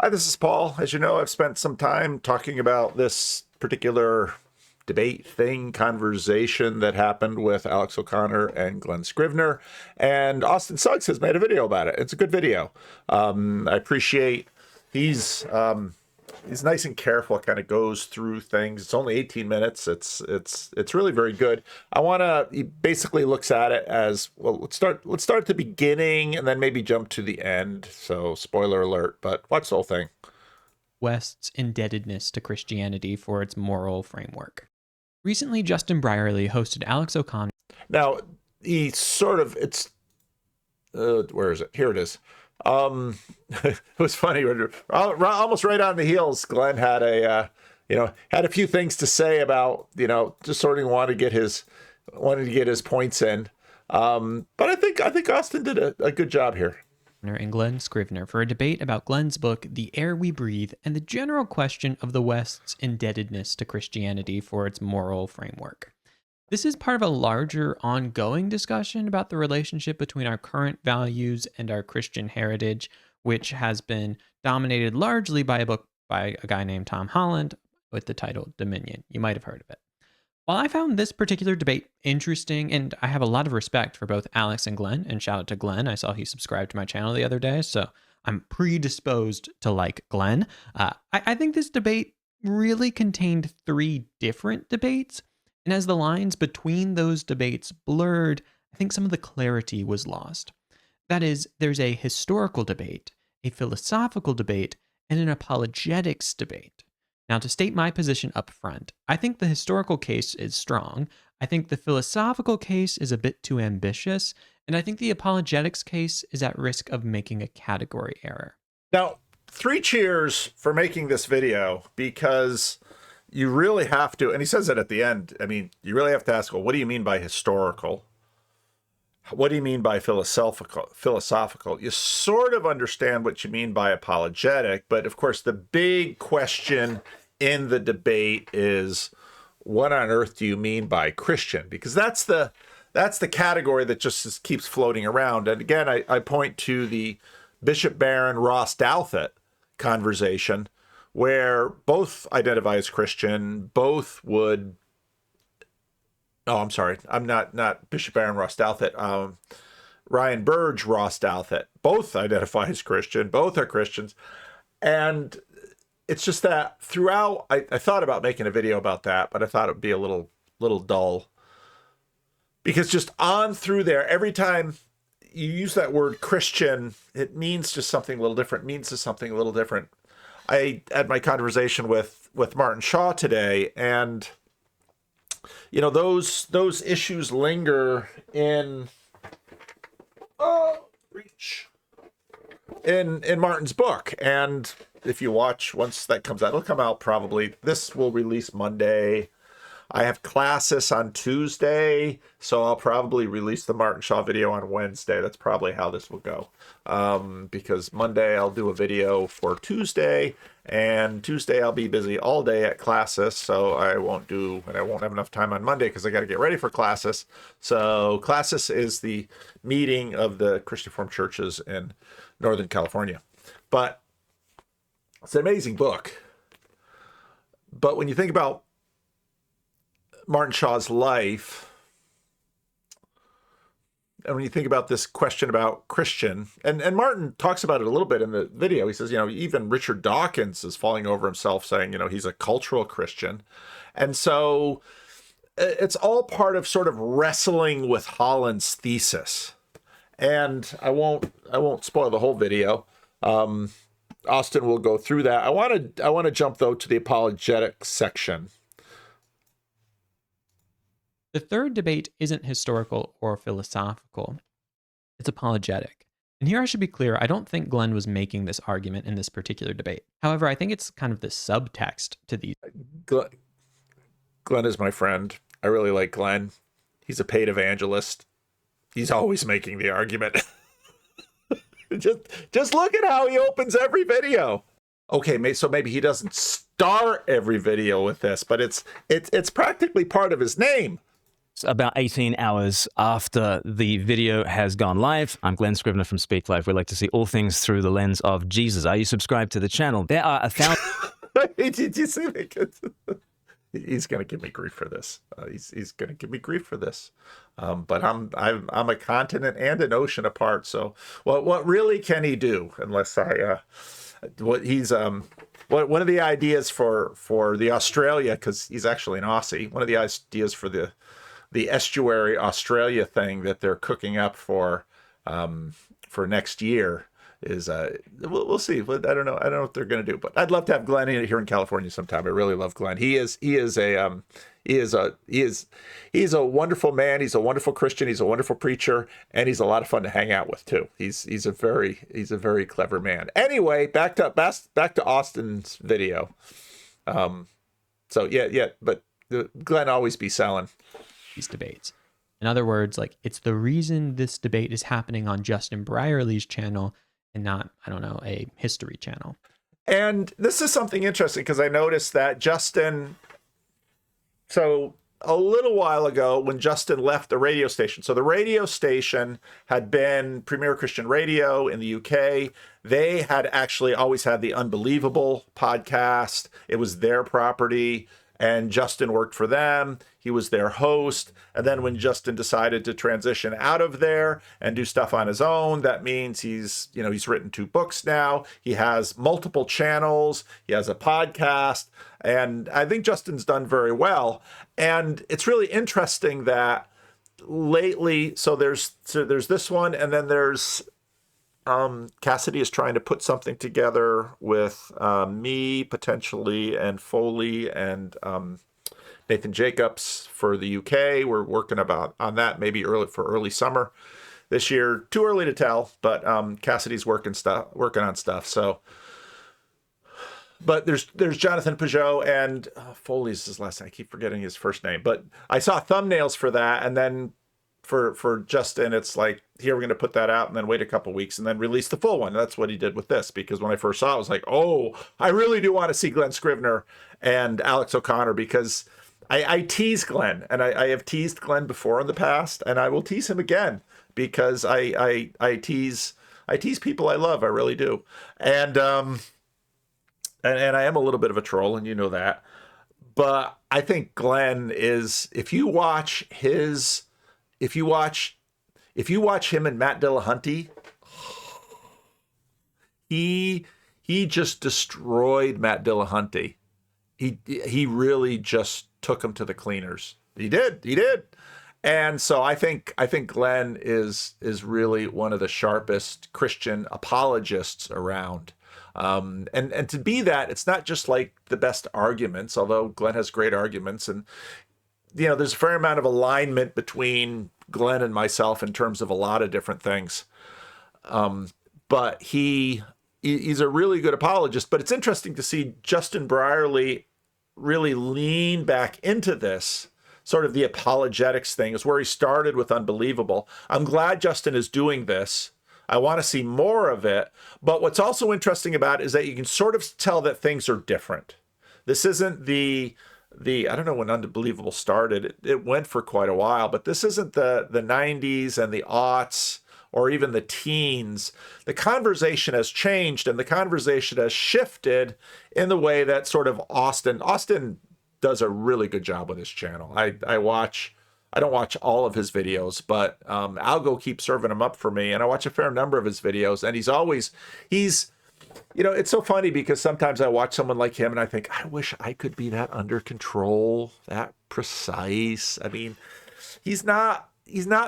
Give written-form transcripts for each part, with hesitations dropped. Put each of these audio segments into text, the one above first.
Hi, this is Paul. As you know, I've spent some time talking about this particular debate conversation that happened with Alex O'Connor and Glenn Scrivener, and Austin Suggs has made a video about it. It's a good video. I appreciate he's nice and careful. Kind of goes through things. It's only 18 minutes. It's really very good. He basically looks at it as, well, let's start at the beginning and then maybe jump to the end. So spoiler alert, but watch the whole thing. West's indebtedness to Christianity for its moral framework. Recently, Justin Brierly hosted Alex O'Connor. Now, he sort of, where is it? Here it is. It was funny. Almost right on the heels, Glenn had had a few things to say about, just sort of wanted to get his points in. But I think Austin did a good job here. And Glenn Scrivener for a debate about Glenn's book, The Air We Breathe, and the general question of the West's indebtedness to Christianity for its moral framework. This is part of a larger ongoing discussion about the relationship between our current values and our Christian heritage, which has been dominated largely by a book by a guy named Tom Holland with the title Dominion. You might have heard of it. While I found this particular debate interesting, and I have a lot of respect for both Alex and Glenn, and shout out to Glenn, I saw he subscribed to my channel the other day, so I'm predisposed to like Glenn. I think this debate really contained three different debates, and as the lines between those debates blurred, I think some of the clarity was lost. That is, there's a historical debate, a philosophical debate, and an apologetics debate. Now, to state my position up front, I think the historical case is strong. I think the philosophical case is a bit too ambitious, and I think the apologetics case is at risk of making a category error. Now, 3 cheers for making this video, because you really have to, and he says it at the end, you really have to ask, well, what do you mean by historical? What do you mean by philosophical? You sort of understand what you mean by apologetic, but of course the big question in the debate is, what on earth do you mean by Christian? Because that's the category that just keeps floating around. And again, I point to the Bishop Barron Ross Douthat conversation, where both identify as Christian, both would. Oh, I'm sorry. I'm not Bishop Barron Ross Douthat. Ryan Burge Ross Douthat. Both identify as Christian. Both are Christians. And it's just that throughout, I thought about making a video about that, but I thought it would be a little dull. Because just on through there, every time you use that word Christian, it means just something a little different. It means just something a little different. I had my conversation with Martin Shaw today, and those issues linger in Martin's book. And if you watch, once that comes out, it'll come out probably, this will release Monday. I have classes on Tuesday, so I'll probably release the Martin Shaw video on Wednesday. That's probably how this will go. Because Monday I'll do a video for Tuesday, and Tuesday I'll be busy all day at classes, so I won't have enough time on Monday because I got to get ready for classes. So classes is the meeting of the Christian Reformed churches in Northern California. But it's an amazing book. But when you think about Martin Shaw's life, and when you think about this question about Christian, and Martin talks about it a little bit in the video, he says, even Richard Dawkins is falling over himself saying, he's a cultural Christian. And so it's all part of sort of wrestling with Holland's thesis. And I won't spoil the whole video. Austin will go through that. I want to jump though to the apologetic section. The third debate isn't historical or philosophical. It's apologetic. And here I should be clear, I don't think Glenn was making this argument in this particular debate. However, I think it's kind of the subtext to these. Glenn is my friend. I really like Glenn. He's a paid evangelist. He's always making the argument. Just look at how he opens every video. Okay, so maybe he doesn't start every video with this, but it's practically part of his name. about 18 hours after the video has gone live. I'm Glenn Scrivener from Speak Live. We like to see all things through the lens of Jesus. Are you subscribed to the channel? There are 1,000... Did you see that? He's going to give me grief for this. He's going to give me grief for this. But I'm a continent and an ocean apart. So what really can he do unless what he's one of the ideas for the Australia, because he's actually an Aussie, one of the ideas for the estuary Australia thing that they're cooking up for next year is we'll see. I don't know what they're going to do, but I'd love to have Glenn here in California sometime. I really love Glenn. He is a wonderful man. He's a wonderful Christian. He's a wonderful preacher, and he's a lot of fun to hang out with too. He's a very clever man. Anyway, back to Austin's video. So yeah, but Glenn always be selling these debates. In other words, like, it's the reason this debate is happening on Justin Brierly's channel and not, I don't know, a history channel. And this is something interesting because I noticed that Justin, so a little while ago when Justin left the radio station, so the radio station had been Premier Christian Radio in the UK. They had actually always had the Unbelievable podcast. It was their property. And Justin worked for them. He was their host. And then when Justin decided to transition out of there and do stuff on his own, that means he's written 2 books now. He has multiple channels. He has a podcast. And I think Justin's done very well. And it's really interesting that lately, so there's this one, and then there's Cassidy is trying to put something together with me potentially and Foley and Nathan Jacobs for the UK. We're working on that maybe early summer this year. Too early to tell, but Cassidy's working on stuff. So, but there's Jonathan Peugeot and Foley's his last name. I keep forgetting his first name, but I saw thumbnails for that, and then for Justin, it's like, here, we're going to put that out and then wait a couple weeks and then release the full one. That's what he did with this, because when I first saw it, I was like, oh, I really do want to see Glenn Scrivener and Alex O'Connor, because I tease Glenn, and I have teased Glenn before in the past, and I will tease him again, because I tease people I love. I really do. And I am a little bit of a troll, and you know that. But I think Glenn is, if you watch him and Matt Dillahunty, he just destroyed Matt Dillahunty. He really just took him to the cleaners. He did. And so I think Glenn is really one of the sharpest Christian apologists around. And to be that, it's not just like the best arguments, although Glenn has great arguments, and there's a fair amount of alignment between Glenn and myself in terms of a lot of different things. But he's a really good apologist. But it's interesting to see Justin Brierly really lean back into this, sort of the apologetics thing, is where he started with Unbelievable. I'm glad Justin is doing this. I want to see more of it. But what's also interesting about it is that you can sort of tell that things are different. This isn't the I don't know when Unbelievable started. It went for quite a while, but this isn't the 90s and the aughts or even the teens. The conversation has changed, and the conversation has shifted in the way that sort of Austin does a really good job with his channel. I don't watch all of his videos, but Algo keeps serving them up for me, and I watch a fair number of his videos, and he's it's so funny because sometimes I watch someone like him and I think, I wish I could be that under control, that precise. I mean, he's not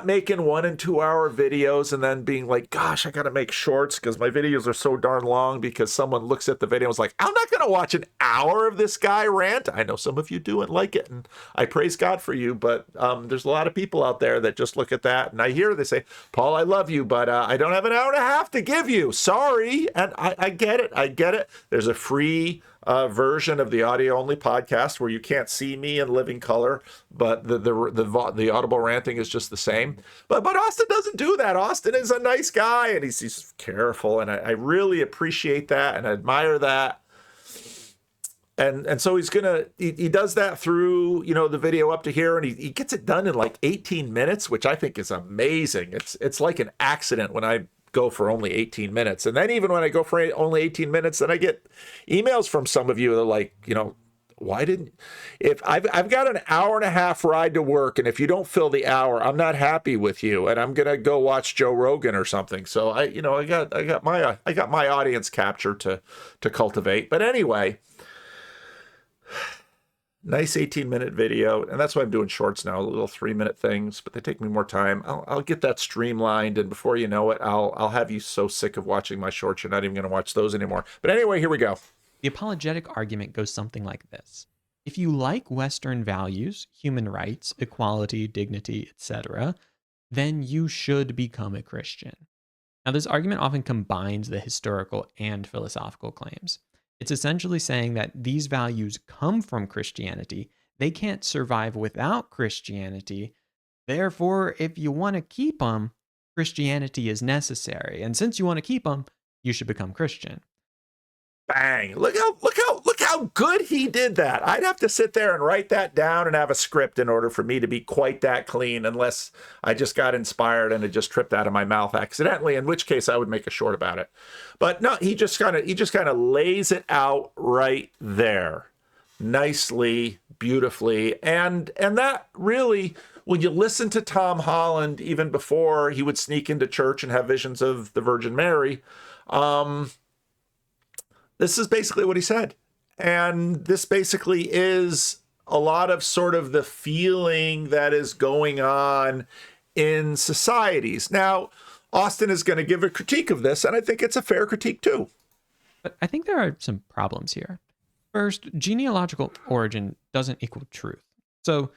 making 1 and 2 hour videos and then being like, gosh, I got to make shorts because my videos are so darn long, because someone looks at the video and is like, I'm not going to watch an hour of this guy rant. I know some of you do and like it, and I praise God for you, but there's a lot of people out there that just look at that, and I hear they say, Paul, I love you, but I don't have an hour and a half to give you. Sorry. And I get it. There's a free version of the audio only podcast where you can't see me in living color, but the audible ranting is just the same. But Austin doesn't do that. Austin is a nice guy, and he's careful, and I really appreciate that and admire that. And so he does that through, the video up to here, and he gets it done in like 18 minutes, which I think is amazing. It's like an accident when I go for only 18 minutes. And then even when I go for only 18 minutes, then I get emails from some of you that are like, why didn't, if I've got an hour and a half ride to work, and if you don't fill the hour, I'm not happy with you, and I'm gonna go watch Joe Rogan or something. So I got my audience capture to cultivate. But anyway, nice 18-minute video, and that's why I'm doing shorts now, little 3-minute things, but they take me more time. I'll get that streamlined, and before you know it, I'll have you so sick of watching my shorts, you're not even gonna watch those anymore. But anyway, here we go. The apologetic argument goes something like this. If you like Western values, human rights, equality, dignity, etc., then you should become a Christian. Now, this argument often combines the historical and philosophical claims. It's essentially saying that these values come from Christianity. They can't survive without Christianity. Therefore, if you want to keep them, Christianity is necessary. And since you want to keep them, you should become Christian. Bang. Look how good he did that. I'd have to sit there and write that down and have a script in order for me to be quite that clean, unless I just got inspired and it just tripped out of my mouth accidentally, in which case I would make a short about it. But no, he just kind of lays it out right there. Nicely, beautifully. And that really, when you listen to Tom Holland, even before he would sneak into church and have visions of the Virgin Mary, this is basically what he said. And this basically is a lot of sort of the feeling that is going on in societies. Now, Austin is going to give a critique of this, and I think it's a fair critique too. But I think there are some problems here. First, genealogical origin doesn't equal truth. So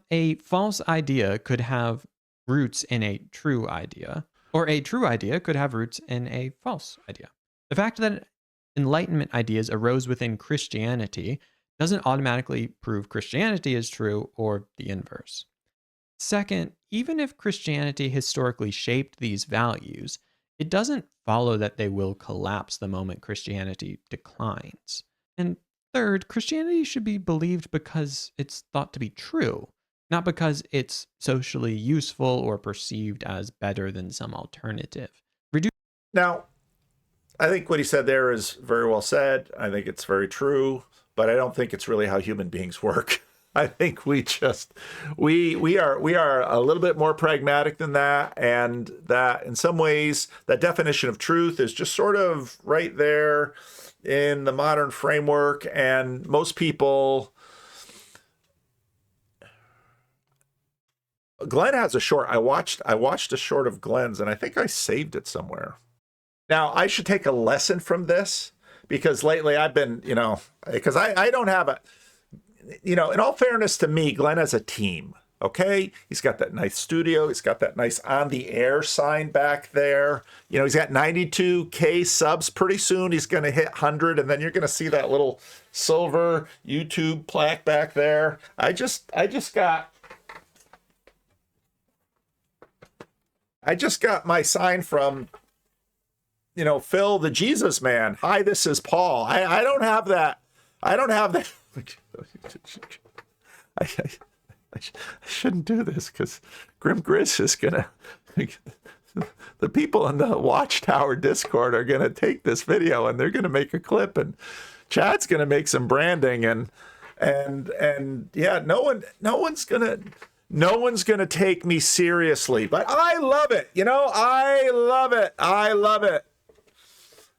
a false idea could have roots in a true idea, or a true idea could have roots in a false idea. The fact that Enlightenment ideas arose within Christianity doesn't automatically prove Christianity is true or the inverse. Second, even if Christianity historically shaped these values, it doesn't follow that they will collapse the moment Christianity declines. And third, Christianity should be believed because it's thought to be true, not because it's socially useful or perceived as better than some alternative. Now, I think what he said there is very well said. I think it's very true, but I don't think it's really how human beings work. I think we are a little bit more pragmatic than that, and that in some ways that definition of truth is just sort of right there in the modern framework, and most people. Glenn has a short. I watched a short of Glenn's, and I think I saved it somewhere. Now, I should take a lesson from this, because lately I've been, because I don't have a, in all fairness to me, Glenn has a team, okay? He's got that nice studio. He's got that nice on the air sign back there. He's got 92K subs. Pretty soon he's going to hit 100, and then you're going to see that little silver YouTube plaque back there. I just got my sign from, Phil, the Jesus man. Hi, this is Paul. I don't have that. I shouldn't do this, because Grim Grizz is going to, the people in the Watchtower Discord are going to take this video and they're going to make a clip, and Chad's going to make some branding, and yeah, no one's going to take me seriously, but I love it. I love it.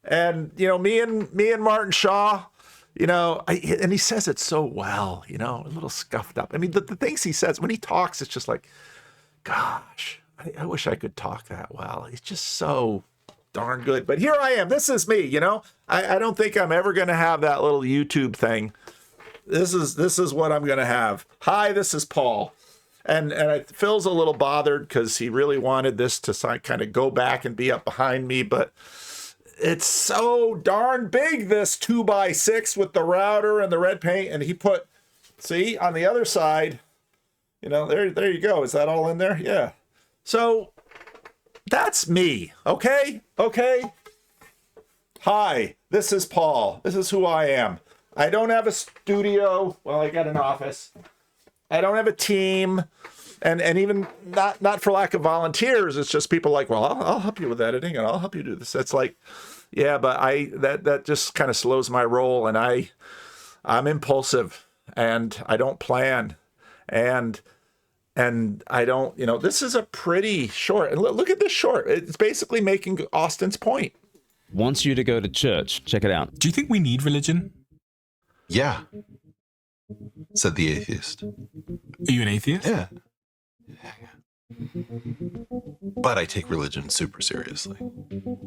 And, me and Martin Shaw, and he says it so well, a little scuffed up. I mean, the things he says when he talks, it's just like, gosh, I wish I could talk that well. He's just so darn good. But here I am. This is me, I don't think I'm ever going to have that little YouTube thing. This is what I'm going to have. Hi, this is Paul. And Phil's a little bothered because he really wanted this to kind of go back and be up behind me, but it's so darn big, this 2x6 with the router and the red paint. And he put, see, on the other side, there you go. Is that all in there? Yeah. So that's me. Okay. Hi, this is Paul. This is who I am. I don't have a studio. Well, I got an office. I don't have a team. And even not for lack of volunteers, it's just people like, well, I'll help you with editing and I'll help you do this. It's like, yeah, but that just kind of slows my roll, and I'm impulsive and I don't plan, and I don't, this is a pretty short, and look at this short. It's basically making Austin's point. Wants you to go to church. Check it out. Do you think we need religion? Yeah, said the atheist. Are you an atheist? Yeah. But I take religion super seriously.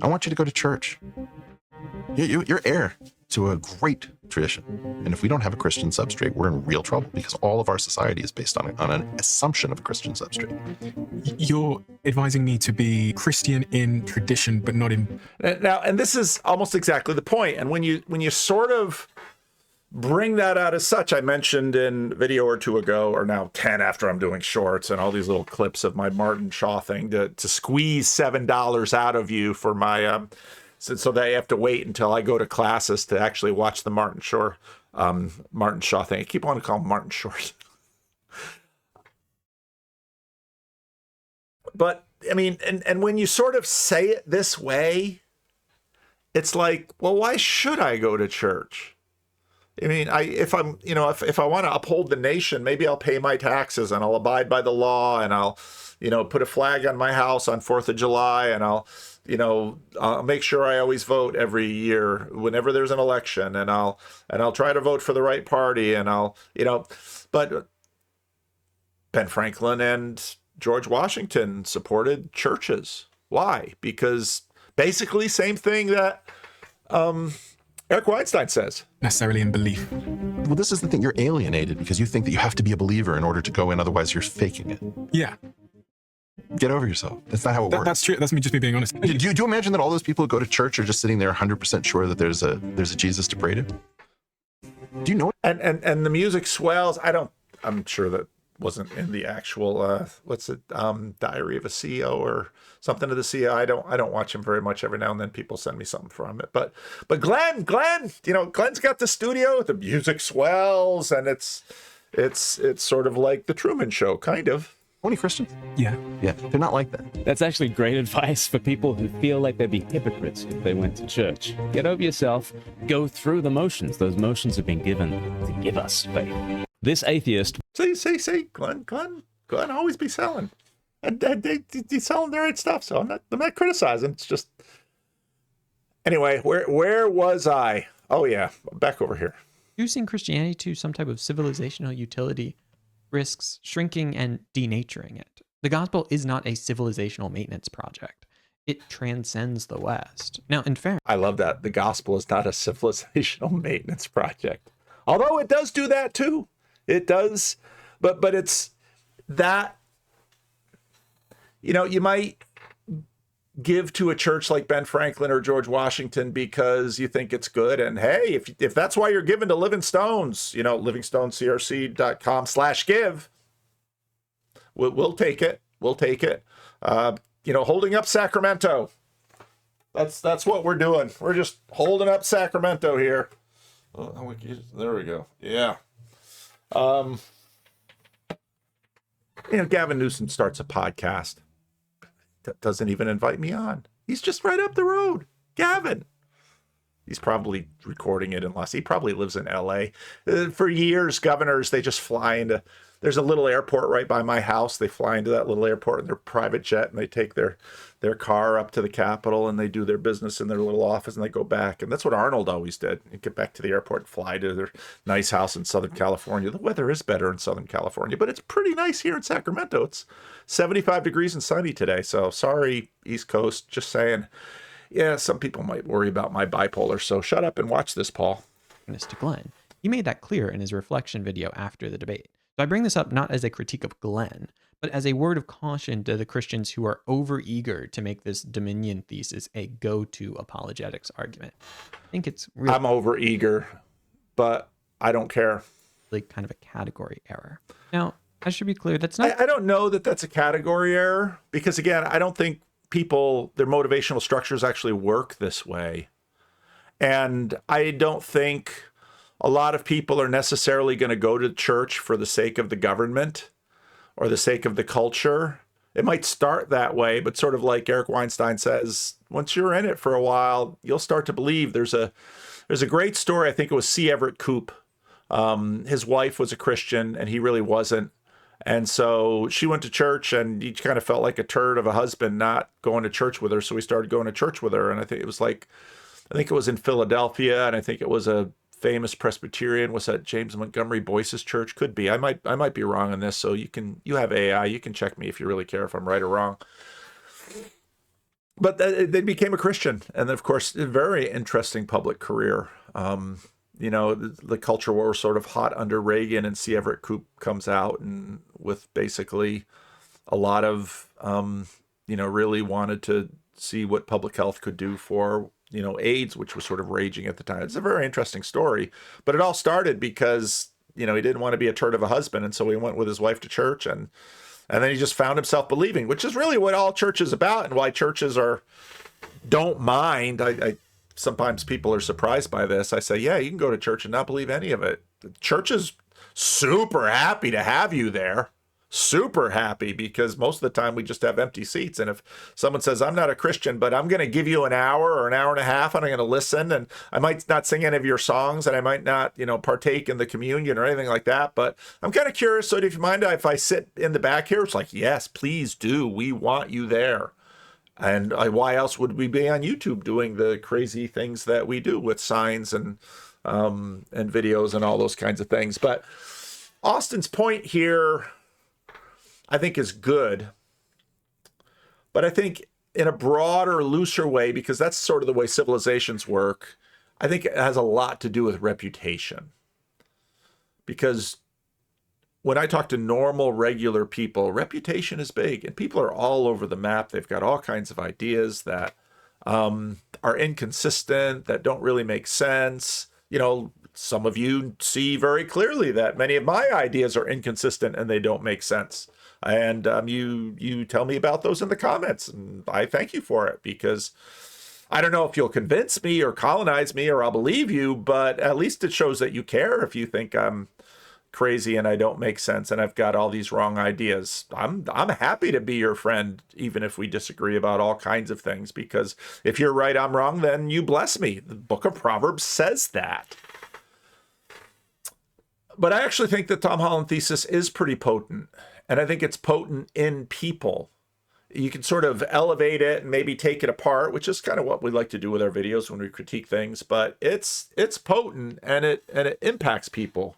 I want you to go to church. You're heir to a great tradition. And if we don't have a Christian substrate, we're in real trouble, because all of our society is based on an assumption of a Christian substrate. You're advising me to be Christian in tradition, but not in... Now, and this is almost exactly the point. And when you sort of bring that out as such, I mentioned in a video or two ago, or now 10 after I'm doing shorts and all these little clips of my Martin Shaw thing to squeeze $7 out of you for my... So that you have to wait until I go to classes to actually watch the Martin Shaw thing. I keep wanting to call him Martin Short. But I mean, and when you sort of say it this way, it's like, well, why should I go to church? I mean, if I want to uphold the nation, maybe I'll pay my taxes and I'll abide by the law, and I'll, put a flag on my house on 4th of July, and I'll make sure I always vote every year whenever there's an election, and I'll try to vote for the right party, and but Ben Franklin and George Washington supported churches. Why? Because basically same thing that Eric Weinstein says. Necessarily in belief. Well, this is the thing. You're alienated because you think that you have to be a believer in order to go in. Otherwise, you're faking it. Yeah. Get over yourself. That's not how it works. That's true. That's me being honest. Do you imagine that all those people who go to church are just sitting there 100% sure that there's a Jesus to pray to? Do you know? And the music swells. I'm sure that wasn't in the actual Diary of a CEO or something to the CEO. I don't watch him very much. Every now and then people send me something from it. But Glenn, Glenn's got the studio. The music swells, and it's sort of like the Truman Show, kind of. Only Christians? Yeah. Yeah, they're not like that. That's actually great advice for people who feel like they'd be hypocrites if they went to church. Get over yourself. Go through the motions. Those motions have been given to give us faith. This atheist... See, Glenn always be selling. And he's selling the right stuff, so I'm not criticizing. It's just... Anyway, where was I? Oh, yeah, back over here. Reducing Christianity to some type of civilizational utility risks shrinking and denaturing it. The gospel is not a civilizational maintenance project. It transcends the West. Now, in fairness, I love that. The gospel is not a civilizational maintenance project. Although it does do that too. It does. But it's that, you might give to a church like Ben Franklin or George Washington because you think it's good. And hey, if that's why you're giving to Living Stones, livingstonecrc.com/give, we'll take it. We'll take it. Holding up Sacramento. That's what we're doing. We're just holding up Sacramento here. Oh, there we go. Yeah. Gavin Newsom starts a podcast. Doesn't even invite me on. He's just right up the road. Gavin. He's probably recording it he probably lives in LA. For years, governors, they just fly into, there's a little airport right by my house. They fly into that little airport in their private jet, and they take their car up to the Capitol, and they do their business in their little office, and they go back. And that's what Arnold always did. He'd get back to the airport and fly to their nice house in Southern California. The weather is better in Southern California, but it's pretty nice here in Sacramento. It's 75 degrees and sunny today. So sorry, East Coast, just saying. Yeah, some people might worry about my bipolar, so shut up and watch this, Paul. to Glenn, he made that clear in his reflection video after the debate. So I bring this up not as a critique of Glenn, but as a word of caution to the Christians who are overeager to make this dominion thesis a go-to apologetics argument. I think it's really... I'm overeager, but I don't care. Like kind of a category error. Now, I should be clear, that's not... I don't know that that's a category error, because again, I don't think their motivational structures actually work this way. And I don't think a lot of people are necessarily going to go to church for the sake of the government or the sake of the culture. It might start that way, but sort of like Eric Weinstein says, once you're in it for a while, you'll start to believe. There's a great story. I think it was C. Everett Koop. His wife was a Christian and he really wasn't. And so she went to church and he kind of felt like a turd of a husband not going to church with her. So he started going to church with her. And I think it was in Philadelphia, and I think it was a famous Presbyterian. Was that James Montgomery Boyce's church? Could be. I might be wrong on this. So you have AI. You can check me if you really care if I'm right or wrong. But they became a Christian, and of course, a very interesting public career. The culture war was sort of hot under Reagan, and C. Everett Koop comes out and with basically a lot of, really wanted to see what public health could do for, AIDS, which was sort of raging at the time. It's a very interesting story, but it all started because, he didn't want to be a turd of a husband. And so he went with his wife to church, and then he just found himself believing, which is really what all church is about and why churches don't mind. I sometimes people are surprised by this. I say, yeah, you can go to church and not believe any of it. The church is super happy to have you there. Super happy, because most of the time we just have empty seats. And if someone says, I'm not a Christian, but I'm going to give you an hour or an hour and a half and I'm going to listen, and I might not sing any of your songs and I might not, partake in the communion or anything like that, but I'm kind of curious. So do you mind if I sit in the back here? It's like, yes, please do. We want you there. And why else would we be on YouTube doing the crazy things that we do with signs and videos and all those kinds of things? But Austin's point here, I think, is good. But I think in a broader, looser way, because that's sort of the way civilizations work, I think it has a lot to do with reputation. Because when I talk to normal, regular people, reputation is big, and people are all over the map. They've got all kinds of ideas that are inconsistent, that don't really make sense. Some of you see very clearly that many of my ideas are inconsistent and they don't make sense. And you tell me about those in the comments, and I thank you for it, because I don't know if you'll convince me or colonize me or I'll believe you, but at least it shows that you care if you think I'm crazy and I don't make sense and I've got all these wrong ideas. I'm happy to be your friend, even if we disagree about all kinds of things, because if you're right, I'm wrong, then you bless me. The book of Proverbs says that. But I actually think the Tom Holland thesis is pretty potent, and I think it's potent in people. You can sort of elevate it and maybe take it apart, which is kind of what we like to do with our videos when we critique things, but it's potent and it impacts people.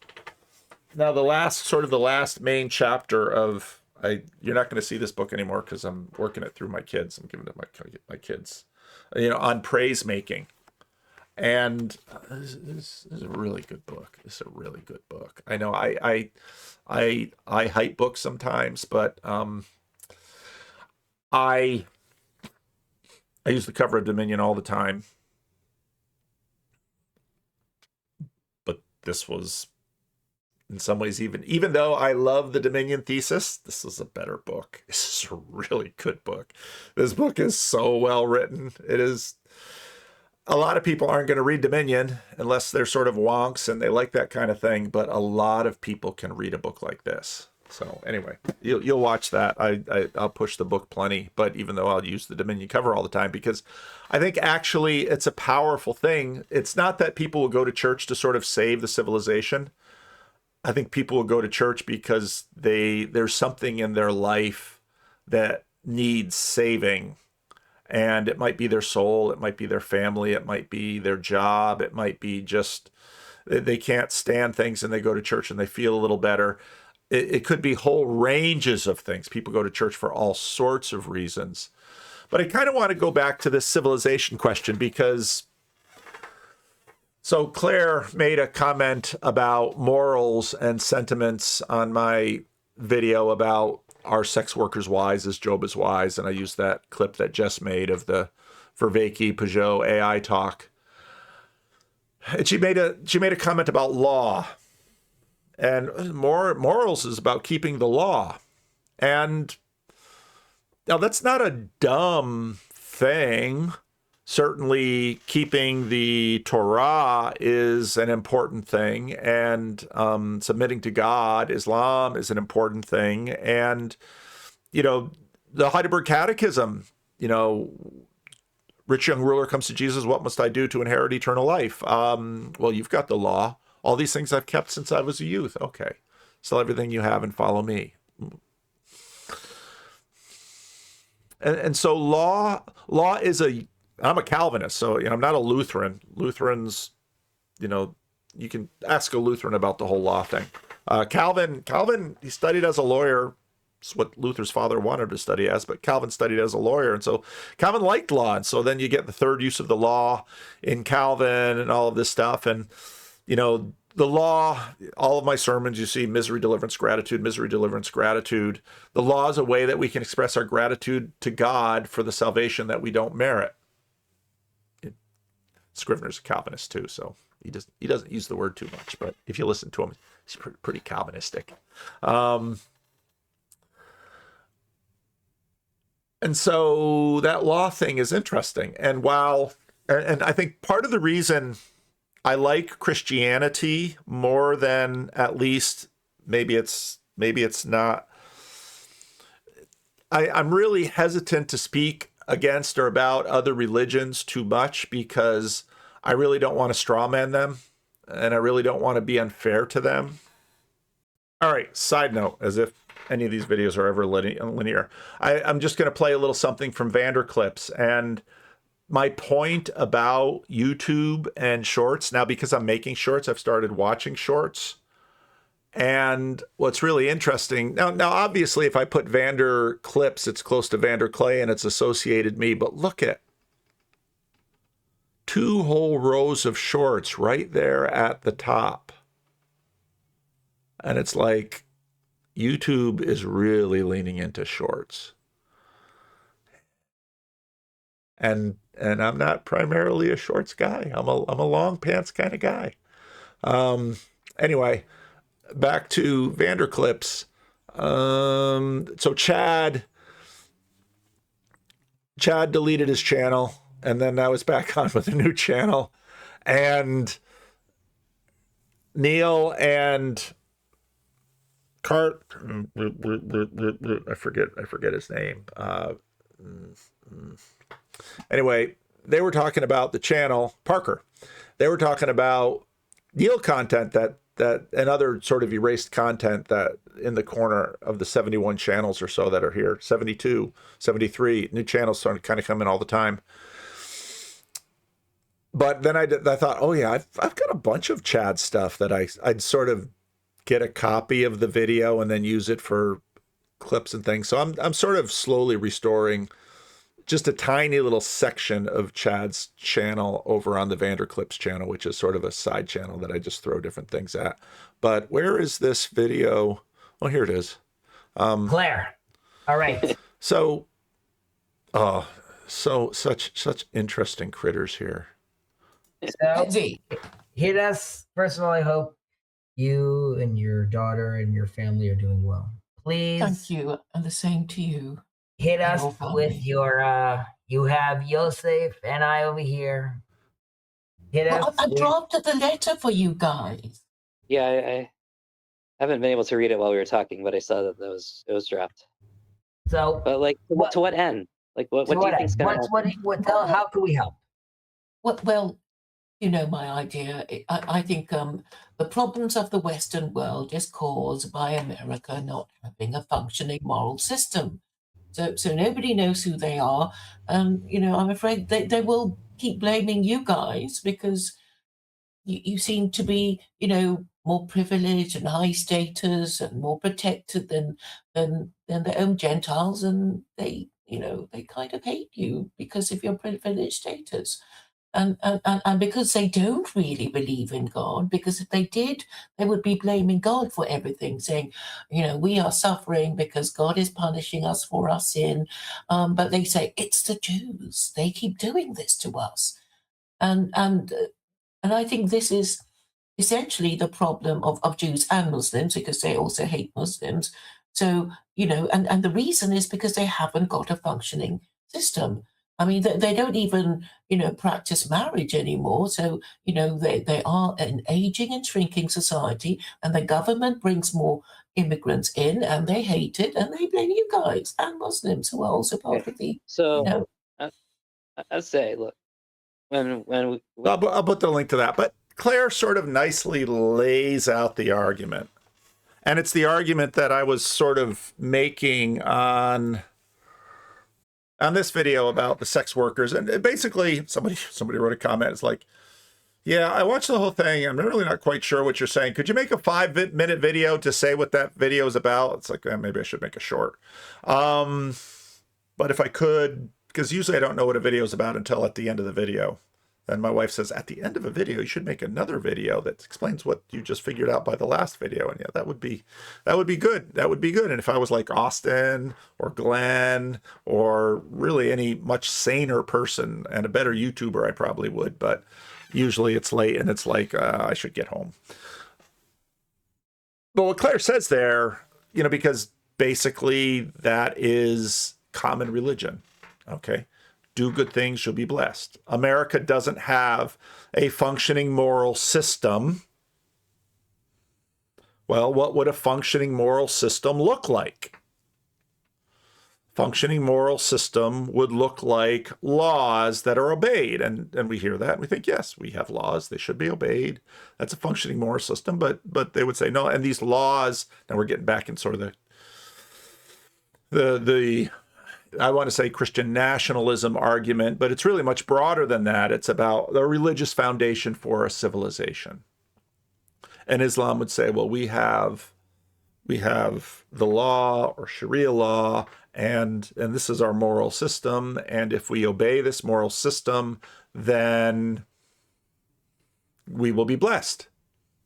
Now, the last main chapter of, you're not going to see this book anymore because I'm working it through my kids. I'm giving it to my kids, on praise making. And this is a really good book. It's a really good book. I know I hype books sometimes, but I use the cover of Dominion all the time. But this was, in some ways, even though I love the Dominion thesis, this is a better book. This is a really good book. This book is so well written. It is. A lot of people aren't going to read Dominion unless they're sort of wonks and they like that kind of thing, but a lot of people can read a book like this. So anyway, you'll watch that. I'll push the book plenty, but even though I'll use the Dominion cover all the time, because I think actually it's a powerful thing. It's not that people will go to church to sort of save the civilization. I think people will go to church because there's something in their life that needs saving. And it might be their soul, it might be their family, it might be their job, it might be just they can't stand things and they go to church and they feel a little better. It could be whole ranges of things. People go to church for all sorts of reasons. But I kind of want to go back to this civilization question, because so Claire made a comment about morals and sentiments on my video about are sex workers wise as Job is wise? And I used that clip that Jess made of the Vervaeke Peugeot AI talk. And she made a comment about law. And morals is about keeping the law. And now that's not a dumb thing. certainly keeping the Torah is an important thing, and submitting to God, Islam, is an important thing. And, you know, the Heidelberg Catechism, you know, rich young ruler comes to Jesus, what must I do to inherit eternal life? Well, you've got the law. All these things I've kept since I was a youth. Okay. Sell everything you have and follow me. And so law is I'm a Calvinist, so, you know, I'm not a Lutheran. Lutherans, you know, you can ask a Lutheran about the whole law thing. Calvin, he studied as a lawyer. It's what Luther's father wanted to study as, but Calvin studied as a lawyer. And so Calvin liked law. And so then you get the third use of the law in Calvin and all of this stuff. And, you know, the law, all of my sermons, you see misery, deliverance, gratitude, misery, deliverance, gratitude. The law is a way that we can express our gratitude to God for the salvation that we don't merit. Scrivener's a Calvinist too, so he doesn't use the word too much, but if you listen to him, he's pretty Calvinistic. And so that law thing is interesting. And and I think part of the reason I like Christianity more than, at least maybe it's not, I'm really hesitant to speak against or about other religions too much, because I really don't want to strawman them, and I really don't want to be unfair to them. All right, side note, as if any of these videos are ever linear. I'm just going to play a little something from Vanderclips. And my point about YouTube and shorts, now because I'm making shorts, I've started watching shorts. And what's really interesting, now obviously if I put Vander Clips, it's close to Vander Clay and it's associated me, but look at 2 whole rows of shorts right there at the top. And it's like YouTube is really leaning into shorts. And I'm not primarily a shorts guy. I'm a long pants kind of guy. Anyway, back to Vanderclips. So Chad deleted his channel, and then now it's back on with a new channel. And Neil and Cart, I forget his name. Anyway, they were talking about the channel, Parker. They were talking about Neil content that and other sort of erased content that in the corner of the 71 channels or so that are here, 72, 73, new channels starting to kind of come in all the time. But then I thought, oh yeah, I've got a bunch of Chad stuff that I'd sort of get a copy of the video and then use it for clips and things. So I'm sort of slowly restoring just a tiny little section of Chad's channel over on the Vanderclips channel, which is sort of a side channel that I just throw different things at. But where is this video? Oh, here it is. Claire. All right. So, such interesting critters here. So, hit us. First of all, I hope you and your daughter and your family are doing well. Please. Thank you, and the same to you. Hit us with your, you have Yosef and I over here. Hit us. I dropped the letter for you guys. Yeah, I haven't been able to read it while we were talking, but I saw that it was dropped. So, but like, to what end? Like, what do you think is going to happen? How can we help? Well, you know my idea. I think the problems of the Western world is caused by America not having a functioning moral system. So nobody knows who they are. You know, I'm afraid they will keep blaming you guys because you seem to be, you know, more privileged and high status and more protected than their own Gentiles, and they, you know, they kind of hate you because of your privileged status. And because they don't really believe in God, because if they did, they would be blaming God for everything, saying, you know, we are suffering because God is punishing us for our sin. But they say, it's the Jews. They keep doing this to us. And I think this is essentially the problem of Jews and Muslims, because they also hate Muslims. So, you know, and the reason is because they haven't got a functioning system. I mean, they don't even, practice marriage anymore. So, they are an aging and shrinking society, and the government brings more immigrants in, and they hate it, and they blame you guys and Muslims who are also part of the, So I'd say, look, when I'll put the link to that. But Claire sort of nicely lays out the argument. And it's the argument that I was sort of making on this video about the sex workers. And basically, somebody wrote a comment. It's like, yeah, I watched the whole thing. I'm really not quite sure what you're saying. Could you make a 5-minute video to say what that video is about? It's like, maybe I should make a short. But if I could, because usually I don't know what a video is about until at the end of the video. And my wife says, at the end of a video, you should make another video that explains what you just figured out by the last video. And yeah, that would be good. That would be good. And if I was like Austin or Glenn or really any much saner person and a better YouTuber, I probably would. But usually it's late and it's like, I should get home. But what Claire says there, because basically that is common religion. Okay. Do good things, you'll be blessed. America doesn't have a functioning moral system. Well, what would a functioning moral system look like? Functioning moral system would look like laws that are obeyed. And we hear that and we think, yes, we have laws, they should be obeyed. That's a functioning moral system, but they would say no. And these laws, now we're getting back in sort of the I want to say Christian nationalism argument, but it's really much broader than that. It's about the religious foundation for a civilization. And Islam would say, well, we have the law or Sharia law, and this is our moral system. And if we obey this moral system, then we will be blessed.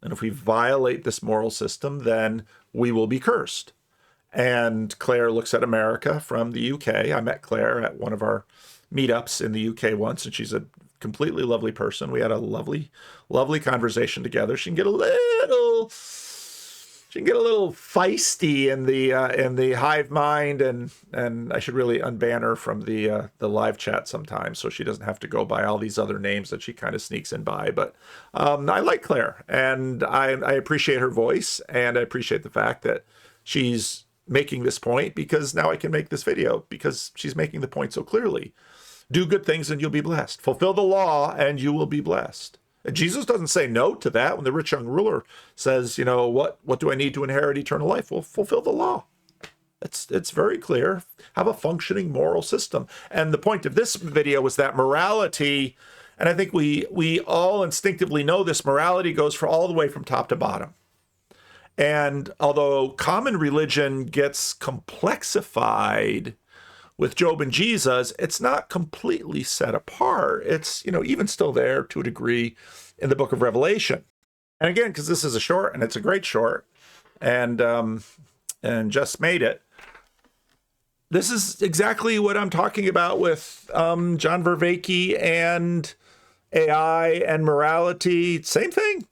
And if we violate this moral system, then we will be cursed. And Claire looks at America from the UK. I met Claire at one of our meetups in the UK once, and she's a completely lovely person. We had a lovely, lovely conversation together. She can get a little feisty in the hive mind, and I should really unban her from the live chat sometime so she doesn't have to go by all these other names that she kind of sneaks in by. But I like Claire, and I appreciate her voice, and I appreciate the fact that she's making this point, because now I can make this video because she's making the point so clearly. Do good things and you'll be blessed. Fulfill the law and you will be blessed. And Jesus doesn't say no to that when the rich young ruler says, what do I need to inherit eternal life? Well, fulfill the law. It's very clear. Have a functioning moral system. And the point of this video was that morality, and I think we all instinctively know this, morality goes for all the way from top to bottom. And although common religion gets complexified with Job and Jesus, it's not completely set apart. It's, even still there to a degree in the book of Revelation. And again, because this is a short, and it's a great short, and just made it. This is exactly what I'm talking about with John Vervaeke and AI and morality. Same thing.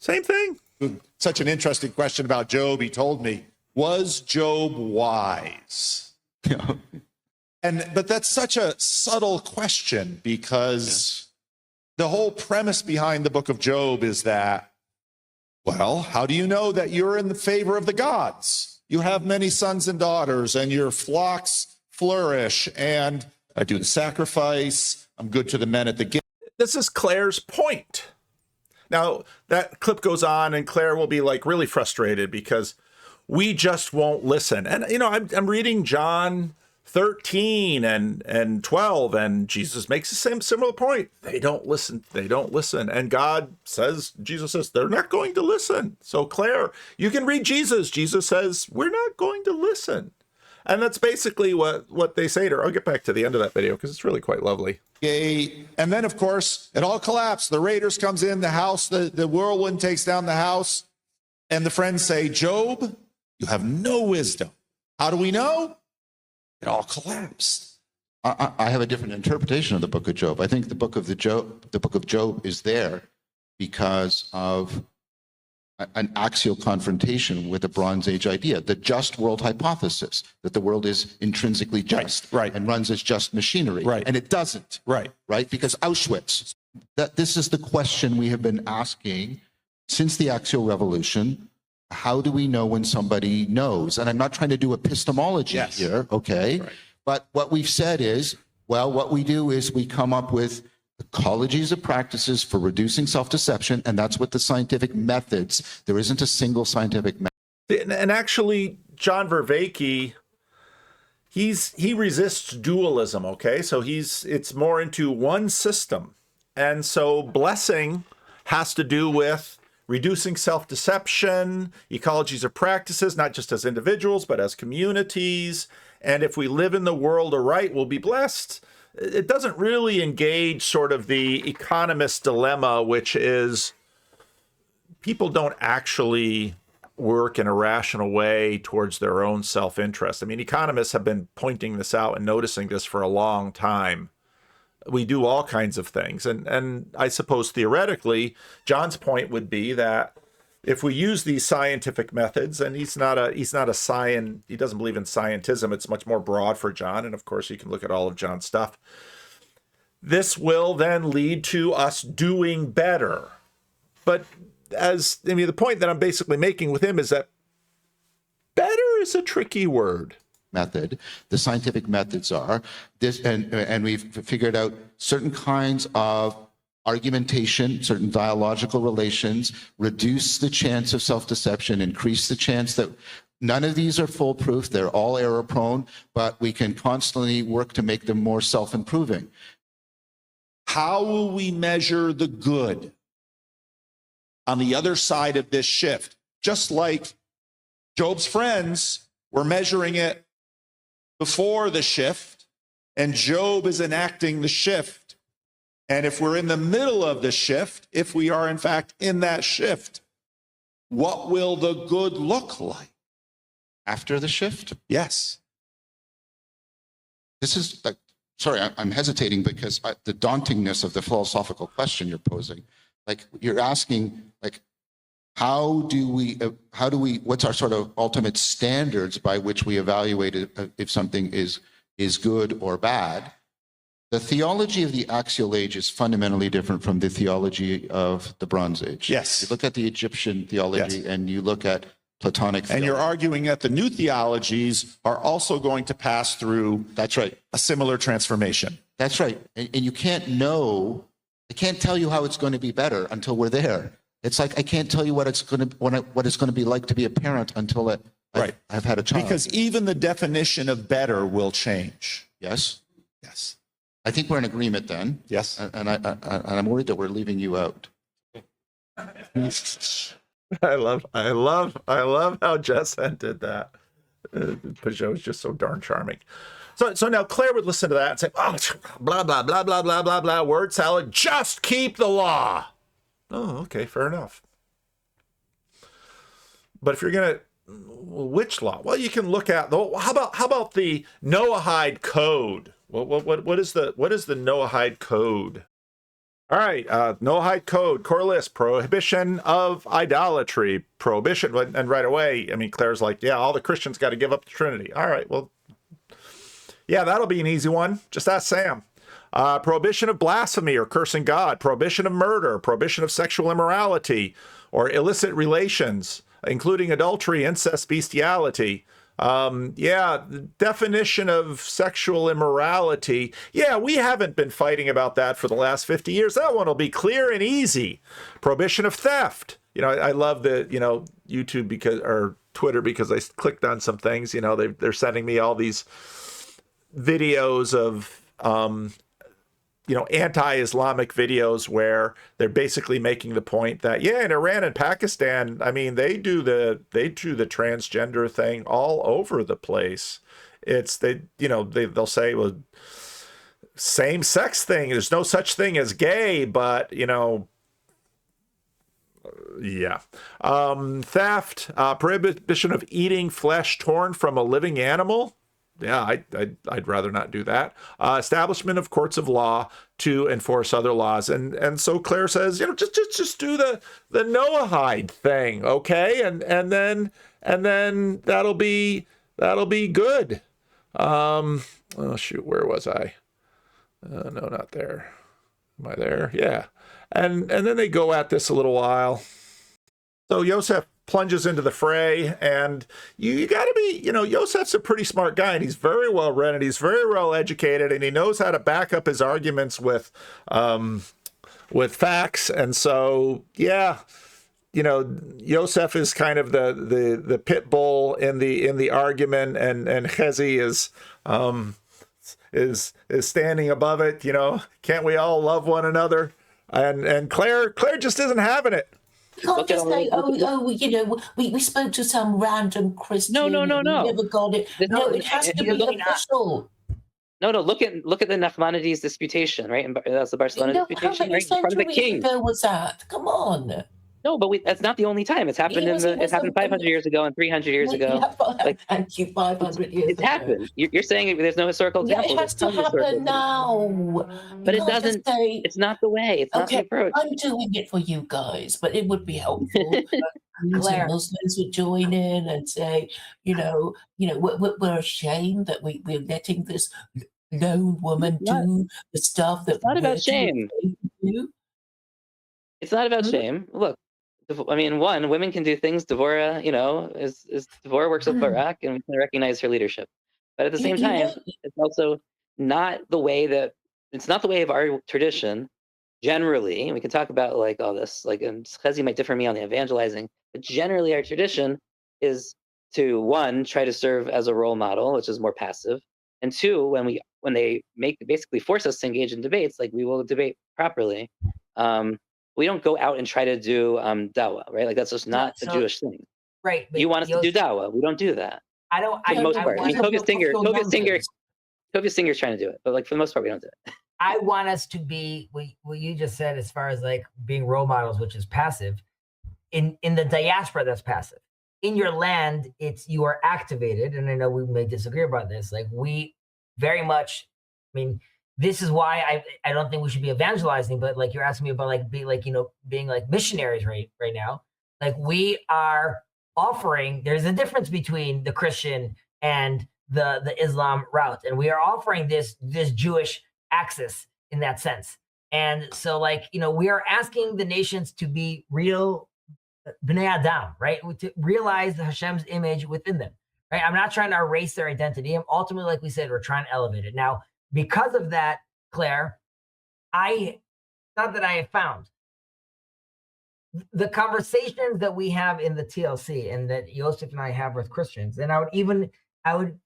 Such an interesting question about Job. He told me, was Job wise? But that's such a subtle question, because the whole premise behind the book of Job is that, well, how do you know that you're in the favor of the gods? You have many sons and daughters, and your flocks flourish, and I do the sacrifice. I'm good to the men at the gate. This is Claire's point. Now, that clip goes on, and Claire will be like really frustrated because we just won't listen. And, I'm reading John 13 and 12, and Jesus makes the same similar point. They don't listen. And Jesus says, they're not going to listen. So Claire, you can read Jesus. Jesus says, we're not going to listen. And that's basically what they say to her. I'll get back to the end of that video because it's really quite lovely. And then, of course, it all collapsed. The raiders comes in the house. The whirlwind takes down the house. And the friends say, Job, you have no wisdom. How do we know? It all collapsed. I have a different interpretation of the book of Job. I think the book of Job is there because of an axial confrontation with a Bronze Age idea, the just world hypothesis, that the world is intrinsically just and runs as just machinery. And it doesn't. Right? Because Auschwitz, this is the question we have been asking since the axial revolution. How do we know when somebody knows? And I'm not trying to do epistemology here, okay? But what we've said is, well, what we do is we come up with ecologies of practices for reducing self-deception, and that's what the scientific methods. There isn't a single scientific method. And actually, John Vervaeke, he resists dualism, okay? So it's more into one system. And so blessing has to do with reducing self-deception, ecologies of practices, not just as individuals, but as communities. And if we live in the world aright, we'll be blessed. It doesn't really engage sort of the economist dilemma, which is people don't actually work in a rational way towards their own self-interest. I mean, economists have been pointing this out and noticing this for a long time. We do all kinds of things. And I suppose theoretically, John's point would be that if we use these scientific methods, and he's not a he doesn't believe in scientism, it's much more broad for John. And of course, you can look at all of John's stuff. This will then lead to us doing better. But the point that I'm basically making with him is that better is a tricky word. Method. The scientific methods are this, and we've figured out certain kinds of argumentation, certain dialogical relations, reduce the chance of self-deception, increase the chance that none of these are foolproof, they're all error prone, but we can constantly work to make them more self-improving. How will we measure the good on the other side of this shift? Just like Job's friends were measuring it before the shift, and Job is enacting the shift. And if we're in the middle of the shift, if we are in fact in that shift, what will the good look like? After the shift? Yes. This is like, sorry, I'm hesitating because the dauntingness of the philosophical question you're posing. Like, you're asking, like, how do we, what's our sort of ultimate standards by which we evaluate if something is good or bad? The theology of the axial age is fundamentally different from the theology of the Bronze Age. Yes. You look at the Egyptian theology and you look at Platonic theology. And you're arguing that the new theologies are also going to pass through a similar transformation. That's right. And you can't know, I can't tell you how it's going to be better until we're there. It's like I can't tell you what it's going to be like to be a parent until I've had a child. Because even the definition of better will change. Yes. Yes. I think we're in agreement then. Yes. And I'm worried that we're leaving you out. I love how Jess ended that. Peugeot's just so darn charming. So now Claire would listen to that and say, oh, blah, blah, blah, blah, blah, blah, blah, word salad, just keep the law. Oh, okay, fair enough. But if you're going to, which law? Well, you can look at, how about the Noahide Code? What is the Noahide Code? All right, Noahide Code, core list, prohibition of idolatry, prohibition, and right away, I mean, Claire's like, yeah, all the Christians got to give up the Trinity. All right, well, yeah, that'll be an easy one. Just ask Sam. Prohibition of blasphemy or cursing God, prohibition of murder, prohibition of sexual immorality or illicit relations, including adultery, incest, bestiality. The definition of sexual immorality. Yeah, we haven't been fighting about that for the last 50 years. That one will be clear and easy. Prohibition of theft. I love the, YouTube or Twitter because I clicked on some things, they're sending me all these videos of, anti-Islamic videos where they're basically making the point that, in Iran and Pakistan, I mean, they do the transgender thing all over the place. They'll say, well, same sex thing. There's no such thing as gay, but, theft, prohibition of eating flesh torn from a living animal. yeah, I'd rather not do that. Establishment of courts of law to enforce other laws, and so Claire says, just do the Noahide thing, okay, and then that'll be good. Oh shoot, where was I? No, not there. Am I there? Yeah, and then they go at this a little while. So Yosef plunges into the fray, and you got to be, Yosef's a pretty smart guy, and he's very well read, and he's very well educated, and he knows how to back up his arguments with facts. And so, yeah, Yosef is kind of the pit bull in the argument, and Chezi is standing above it. Can't we all love one another? And Claire just isn't having it. You can't just say, we spoke to some random Christian. No. We never got it. No, it has to be official. No. Look at the Nachmanides disputation, right? And that's the Barcelona disputation, right? In front of the king. Ago was that? Come on. No, but that's not the only time. It's happened it happened 500 years ago and 300 years ago. Thank you, 500 years It's happened. You're saying there's no historical example. It has to happen now. But it doesn't. It's not the way. It's not the approach. I'm doing it for you guys, but it would be helpful. Claire, Muslims would join in and say, we're ashamed that we're letting this lone woman do the stuff that. It's not about shame. It's not about shame. Look. One, women can do things. Devorah, Devorah works with Barak, and we can recognize her leadership. But at the same time, it's also not the way of our tradition. Generally, and we can talk about all this. And Chezi might differ from me on the evangelizing, but generally, our tradition is to, one, try to serve as a role model, which is more passive, and two, when they basically force us to engage in debates, we will debate properly. We don't go out and try to do dawah, right? That's just not a Jewish thing. Right. You want us to do dawah. We don't do that. I don't. For the most part. Tovia Singer's trying to do it, but for the most part, we don't do it. I want us to be what you just said as far as being role models, which is passive. In the diaspora, that's passive. In your land, you are activated, and I know we may disagree about this. We very much, this is why I don't think we should be evangelizing, but you're asking me about being missionaries right now. We are offering, there's a difference between the Christian and the Islam route. And we are offering this Jewish axis in that sense. And so we are asking the nations to be real Bnei Adam, right? To realize Hashem's image within them, right? I'm not trying to erase their identity. And ultimately, like we said, we're trying to elevate it. Now, because of that, Claire, I have found the conversations that we have in the TLC and that Yosef and I have with Christians, and I would,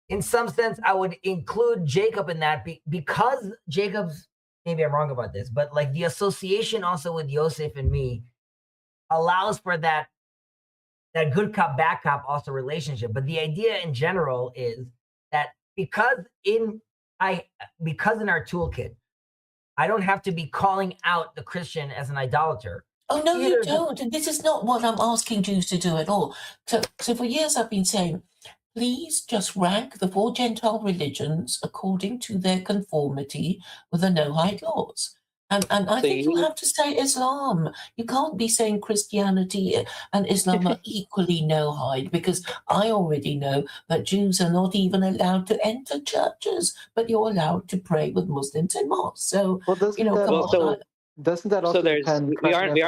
in some sense, I would include Jacob in that because Jacob's, maybe I'm wrong about this, but the association also with Yosef and me allows for that good cop, bad cop also relationship. But the idea in general is that because in our toolkit, I don't have to be calling out the Christian as an idolater. Oh, no, you don't. And this is not what I'm asking you to do at all. So for years I've been saying, please just rank the 4 Gentile religions according to their conformity with the Noahide laws. And I think you'll have to say Islam. You can't be saying Christianity and Islam are equally Noahide, because I already know that Jews are not even allowed to enter churches, but you're allowed to pray with Muslims in mosques. So, doesn't that also depend? We aren't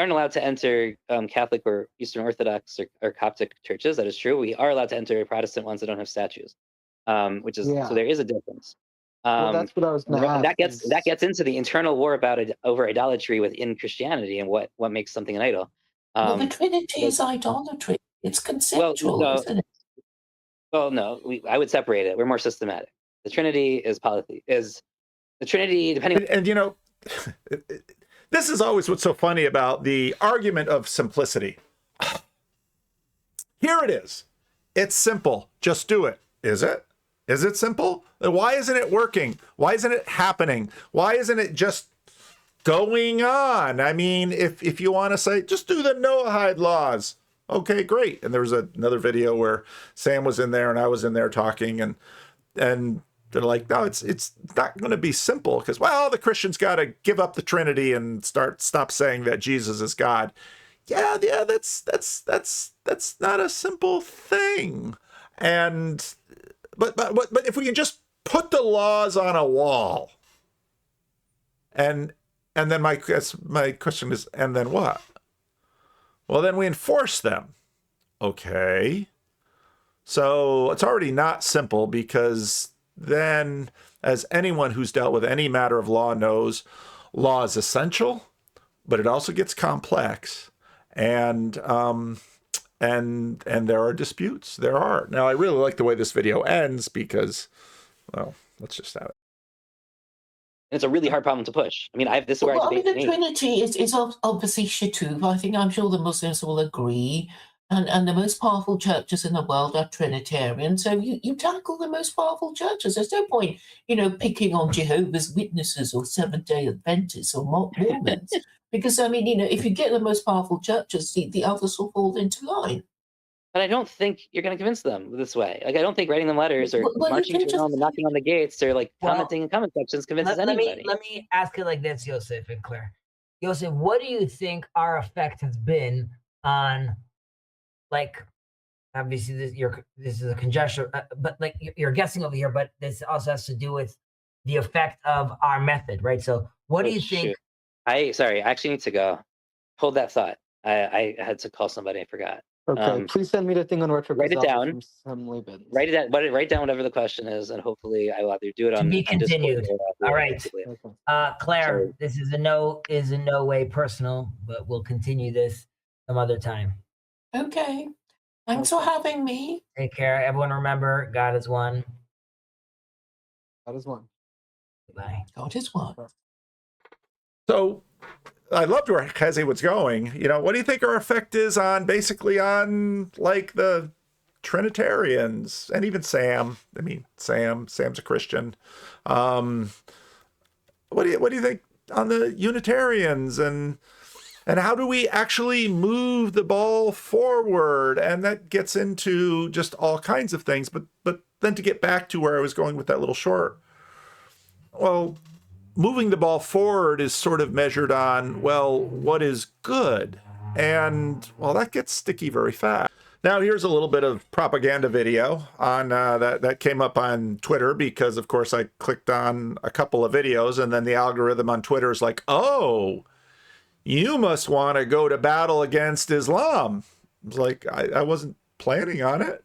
allowed to enter Catholic or Eastern Orthodox or Coptic churches. That is true. We are allowed to enter Protestant ones that don't have statues, so there is a difference. That's what I was going to ask. That gets into the internal war over idolatry within Christianity and what makes something an idol. The Trinity is idolatry. It's conceptual, isn't it? Well, no, I would separate it. We're more systematic. The Trinity is the Trinity, depending. And this is always what's so funny about the argument of simplicity. Here it is. It's simple. Just do it. Is it? Is it simple? Why isn't it working? Why isn't it happening? Why isn't it just going on? If you want to say, just do the Noahide laws. Okay, great. And there was another video where Sam was in there and I was in there talking, and they're like, no, it's not going to be simple because, well, the Christians got to give up the Trinity and stop saying that Jesus is God. Yeah, that's not a simple thing. And but if we can just put the laws on a wall, and then my question is, and then what? Well, then we enforce them. Okay. So it's already not simple, because then, as anyone who's dealt with any matter of law knows, law is essential, but it also gets complex. And there are disputes. There are. Now, I really like the way this video ends because, well, let's just have it. It's a really hard problem to push. I mean, this is where I debate. The Trinity is obviously shittu. I think I'm sure the Muslims will agree. And the most powerful churches in the world are Trinitarian. So you tackle the most powerful churches. There's no point, picking on Jehovah's Witnesses or Seventh-day Adventists or Mormons. Because, I mean, if you get the most powerful churches, the others will fall into line. But I don't think you're going to convince them this way. Like, I don't think writing them letters or marching to them and knocking on the gates or commenting in comment sections convinces anybody. Let me ask it like this, Joseph and Claire. Joseph, what do you think our effect has been on, obviously this is a conjecture, but you're guessing over here, but this also has to do with the effect of our method, right? So what do you think? Sorry, I actually need to go. Hold that thought. I had to call somebody. I forgot. Okay, please send me the thing on retro. Write it down. Write down whatever the question is, and hopefully I will either do it on. To be continued. All right, Claire. Sorry. This is in no way personal, but we'll continue this some other time. Okay. Thanks for having me. Take care. Everyone remember, God is one. God is one. Bye. God is one. So I loved where Khazi was going. What do you think our effect is on the Trinitarians and even Sam? I mean, Sam's a Christian. What do you think on the Unitarians, and how do we actually move the ball forward? And that gets into just all kinds of things. But then to get back to where I was going with that little short, well, moving the ball forward is sort of measured on, well, what is good? And, well, that gets sticky very fast. Now, here's a little bit of propaganda video on that came up on Twitter because, of course, I clicked on a couple of videos, and then the algorithm on Twitter is like, oh, you must want to go to battle against Islam. I was like, I wasn't planning on it.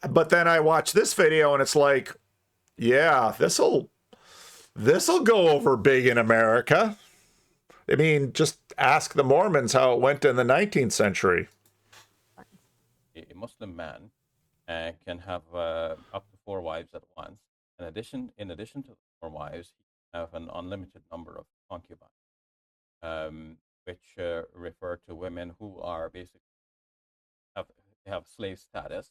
But then I watched this video, and it's like, yeah, this'll go over big in America. I mean, just ask the Mormons how it went in the 19th century. A Muslim man can have up to 4 wives at once. In addition to the 4 wives, he can have an unlimited number of concubines, which refer to women who are basically have slave status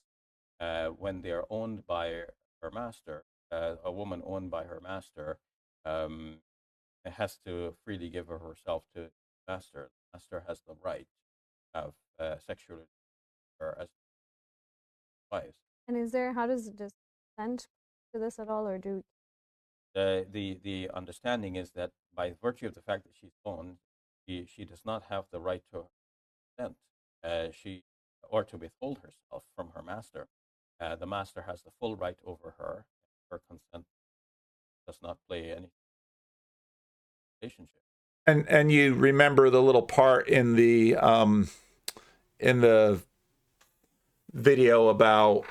when they are owned by her master. A woman owned by her master has to freely give herself to the master. The master has the right to have sexual her as wives. And how does it just consent to this at all, or do? The understanding is that by virtue of the fact that she's owned, she does not have the right to consent, or to withhold herself from her master. The master has the full right over her. Her consent does not play any relationship. And you remember the little part in the video about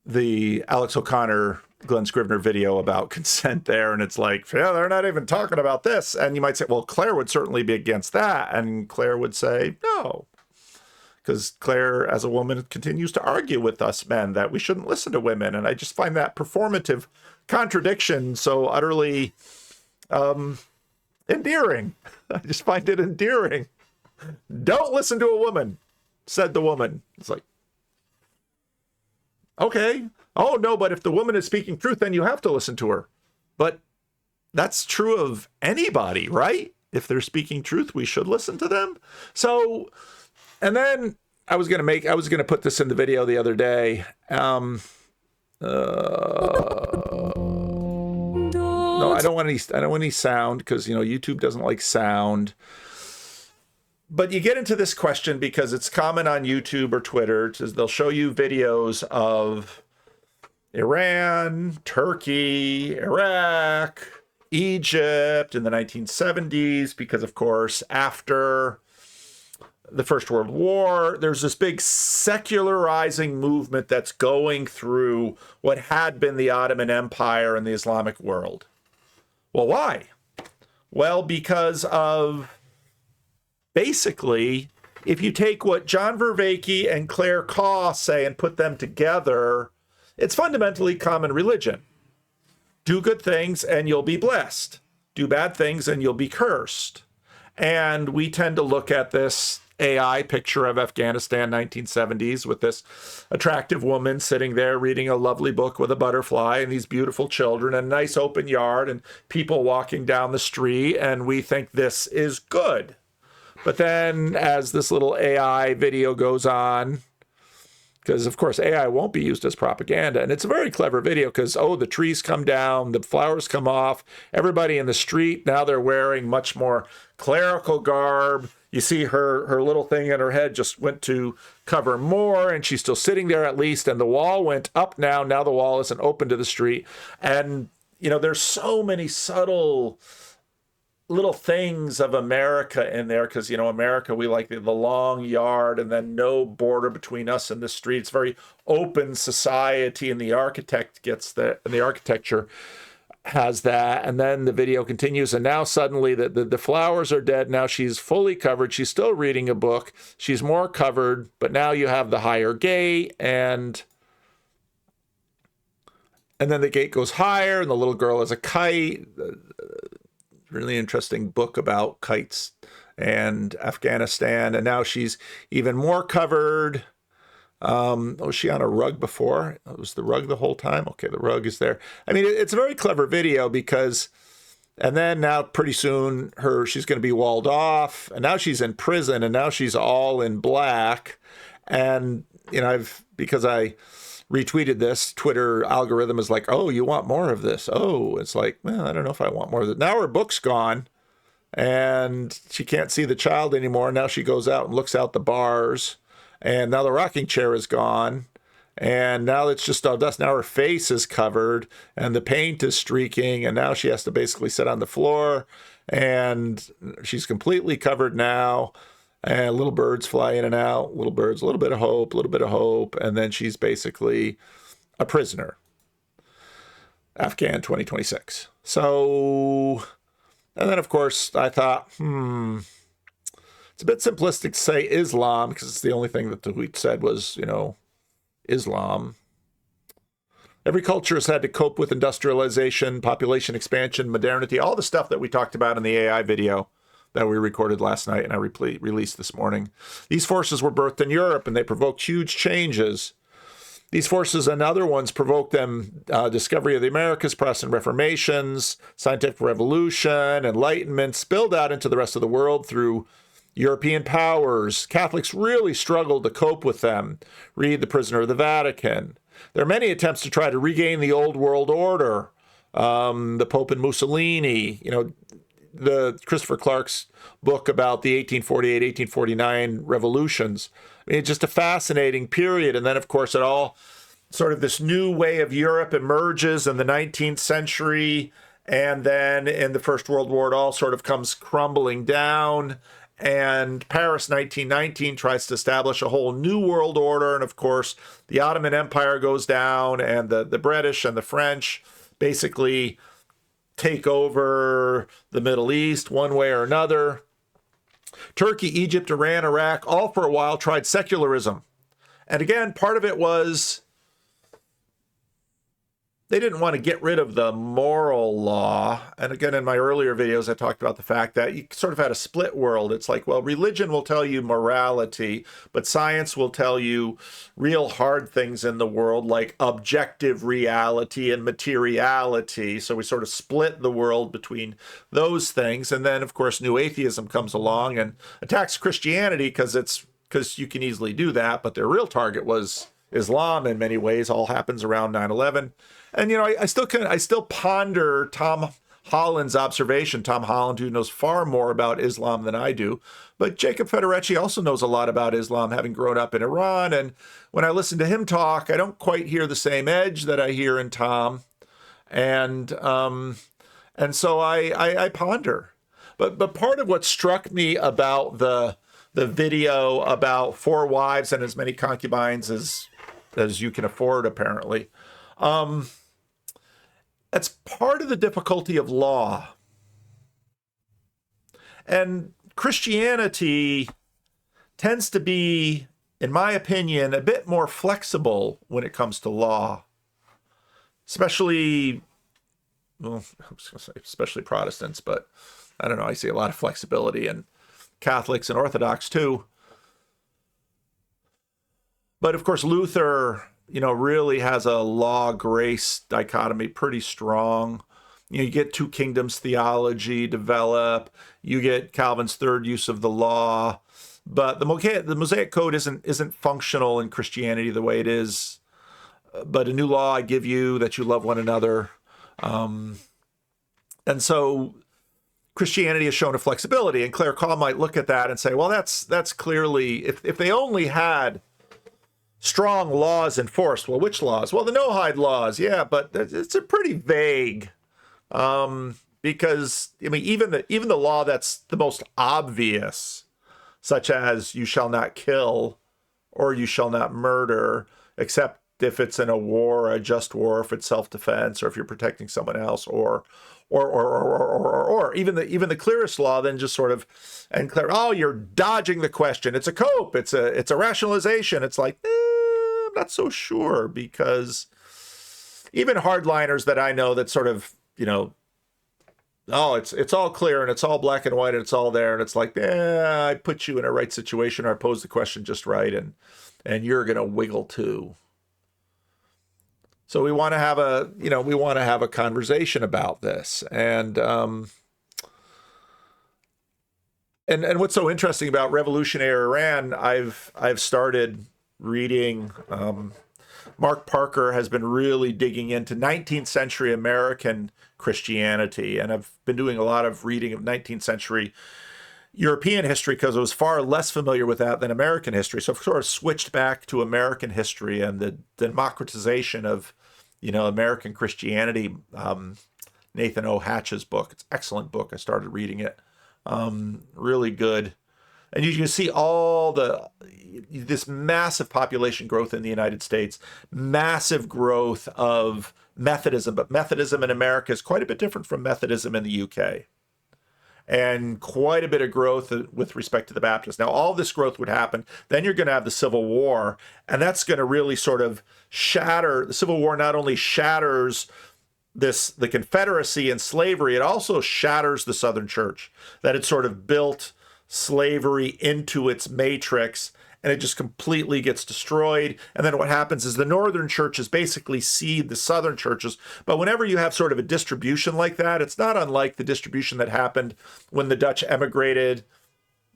the Alex O'Connor, Glenn Scrivener video about consent there, and it's like, yeah, they're not even talking about this. And you might say, well, Claire would certainly be against that, and Claire would say no. Because Claire, as a woman, continues to argue with us men that we shouldn't listen to women. And I just find that performative contradiction so utterly endearing. I just find it endearing. Don't listen to a woman, said the woman. It's like, okay. Oh, no, but if the woman is speaking truth, then you have to listen to her. But that's true of anybody, right? if they're speaking truth, we should listen to them. So, and then I was going to put this in the video the other day. No, I don't want any sound because, YouTube doesn't like sound. But you get into this question because it's common on YouTube or Twitter. They'll show you videos of Iran, Turkey, Iraq, Egypt in the 1970s, because, of course, after the First World War, there's this big secularizing movement that's going through what had been the Ottoman Empire and the Islamic world. Well, why? Well, because of, basically, if you take what John Vervaeke and Claire Khaw say and put them together, it's fundamentally common religion. Do good things and you'll be blessed. Do bad things and you'll be cursed. And we tend to look at this AI picture of Afghanistan 1970s with this attractive woman sitting there reading a lovely book with a butterfly and these beautiful children and a nice open yard and people walking down the street, and we think this is good. But then as this little AI video goes on, because, of course, AI won't be used as propaganda. And it's a very clever video because, the trees come down, the flowers come off, everybody in the street, now they're wearing much more clerical garb. You see her little thing in her head just went to cover more, and she's still sitting there at least, and the wall went up now. Now the wall isn't open to the street. And, there's so many subtle little things of America in there because, America, we like the long yard and then no border between us and the street. It's very open society, and the architect gets that, and the architecture has that. And then the video continues, and now suddenly the flowers are dead. Now she's fully covered. She's still reading a book. She's more covered, but now you have the higher gate, and then the gate goes higher, and the little girl has a kite. Really interesting book about kites and Afghanistan. And now she's even more covered. Was she on a rug before? Was the rug the whole time? Okay, the rug is there. I mean, it's a very clever video because, and then now pretty soon she's going to be walled off, and now she's in prison, and now she's all in black. And, because I retweeted this, Twitter algorithm is like, oh, you want more of this? Oh, it's like, well, I don't know if I want more of it. Now her book's gone and she can't see the child anymore. Now she goes out and looks out the bars, and now the rocking chair is gone, and now it's just all dust. Now her face is covered and the paint is streaking, and now she has to basically sit on the floor, and she's completely covered now. And little birds fly in and out, little birds, a little bit of hope, and then she's basically a prisoner. Afghan 2026. So, and then of course I thought, it's a bit simplistic to say Islam because it's the only thing that the tweet said was, Islam. Every culture has had to cope with industrialization, population expansion, modernity, all the stuff that we talked about in the AI video that we recorded last night and I released this morning. These forces were birthed in Europe, and they provoked huge changes. These forces and other ones provoked them, discovery of the Americas, Protestant reformations, scientific revolution, enlightenment, spilled out into the rest of the world through European powers. Catholics really struggled to cope with them. Read The Prisoner of the Vatican. There are many attempts to try to regain the old world order. The Pope and Mussolini, the Christopher Clark's book about the 1848, 1849 revolutions. I mean, it's just a fascinating period. And then, of course, it all sort of this new way of Europe emerges in the 19th century. And then in the First World War, it all sort of comes crumbling down. And Paris 1919 tries to establish a whole new world order. And, of course, the Ottoman Empire goes down, and the British and the French basically take over the Middle East one way or another. Turkey, Egypt, Iran, Iraq, all for a while tried secularism. And again, part of it was they didn't want to get rid of the moral law. And again, in my earlier videos, I talked about the fact that you sort of had a split world. It's like, well, religion will tell you morality, but science will tell you real hard things in the world, like objective reality and materiality. So we sort of split the world between those things. And then, of course, new atheism comes along and attacks Christianity because you can easily do that. But their real target was Islam in many ways. All happens around 9/11. And, you know, I still ponder Tom Holland's observation. Tom Holland, who knows far more about Islam than I do. But Jacob Federecci also knows a lot about Islam, having grown up in Iran. And when I listen to him talk, I don't quite hear the same edge that I hear in Tom. And so I ponder. But part of what struck me about the video about 4 wives and as many concubines as you can afford, apparently, that's part of the difficulty of law. And Christianity tends to be, in my opinion, a bit more flexible when it comes to law, especially, well, I was going to say especially Protestants, but I don't know, I see a lot of flexibility in Catholics and Orthodox too. But of course, Luther, you know, really has a law-grace dichotomy pretty strong. You know, you get 2 kingdoms theology develop. You get Calvin's third use of the law. But the Mosaic Code isn't functional in Christianity the way it is. But a new law I give you, that you love one another. And so Christianity has shown a flexibility. And Claire Khaw might look at that and say, well, that's clearly, if they only had strong laws enforced. Well, which laws? Well, the Noahide laws, yeah, but it's a pretty vague, because I mean, even the law that's the most obvious, such as you shall not kill or you shall not murder, except if it's in a war, a just war, if it's self-defense, or if you're protecting someone else, or even the clearest law, then just sort of, and clear, oh, you're dodging the question. It's a cope. It's a rationalization. It's like, I'm not so sure, because even hardliners that I know that sort of, you know, oh, it's all clear and it's all black and white and it's all there, and it's like, I put you in a right situation, or I pose the question just right, and you're gonna wiggle too. So we want to have a conversation about this, and what's so interesting about revolutionary Iran, I've started reading. Mark Parker has been really digging into 19th century American Christianity, and I've been doing a lot of reading of 19th century European history because I was far less familiar with that than American history. So I've sort of switched back to American history and the democratization of, you know, American Christianity. Nathan O. Hatch's book. It's an excellent book. I started reading it. Really good. And you can see all this massive population growth in the United States, massive growth of Methodism, but Methodism in America is quite a bit different from Methodism in the UK. And quite a bit of growth with respect to the Baptists. Now, all this growth would happen. Then you're going to have the Civil War, and that's going to really sort of shatter. The Civil War not only shatters the Confederacy and slavery, it also shatters the Southern Church, that it sort of built slavery into its matrix, and it just completely gets destroyed. And then what happens is the Northern churches basically seed the Southern churches. But whenever you have sort of a distribution like that, it's not unlike the distribution that happened when the Dutch emigrated,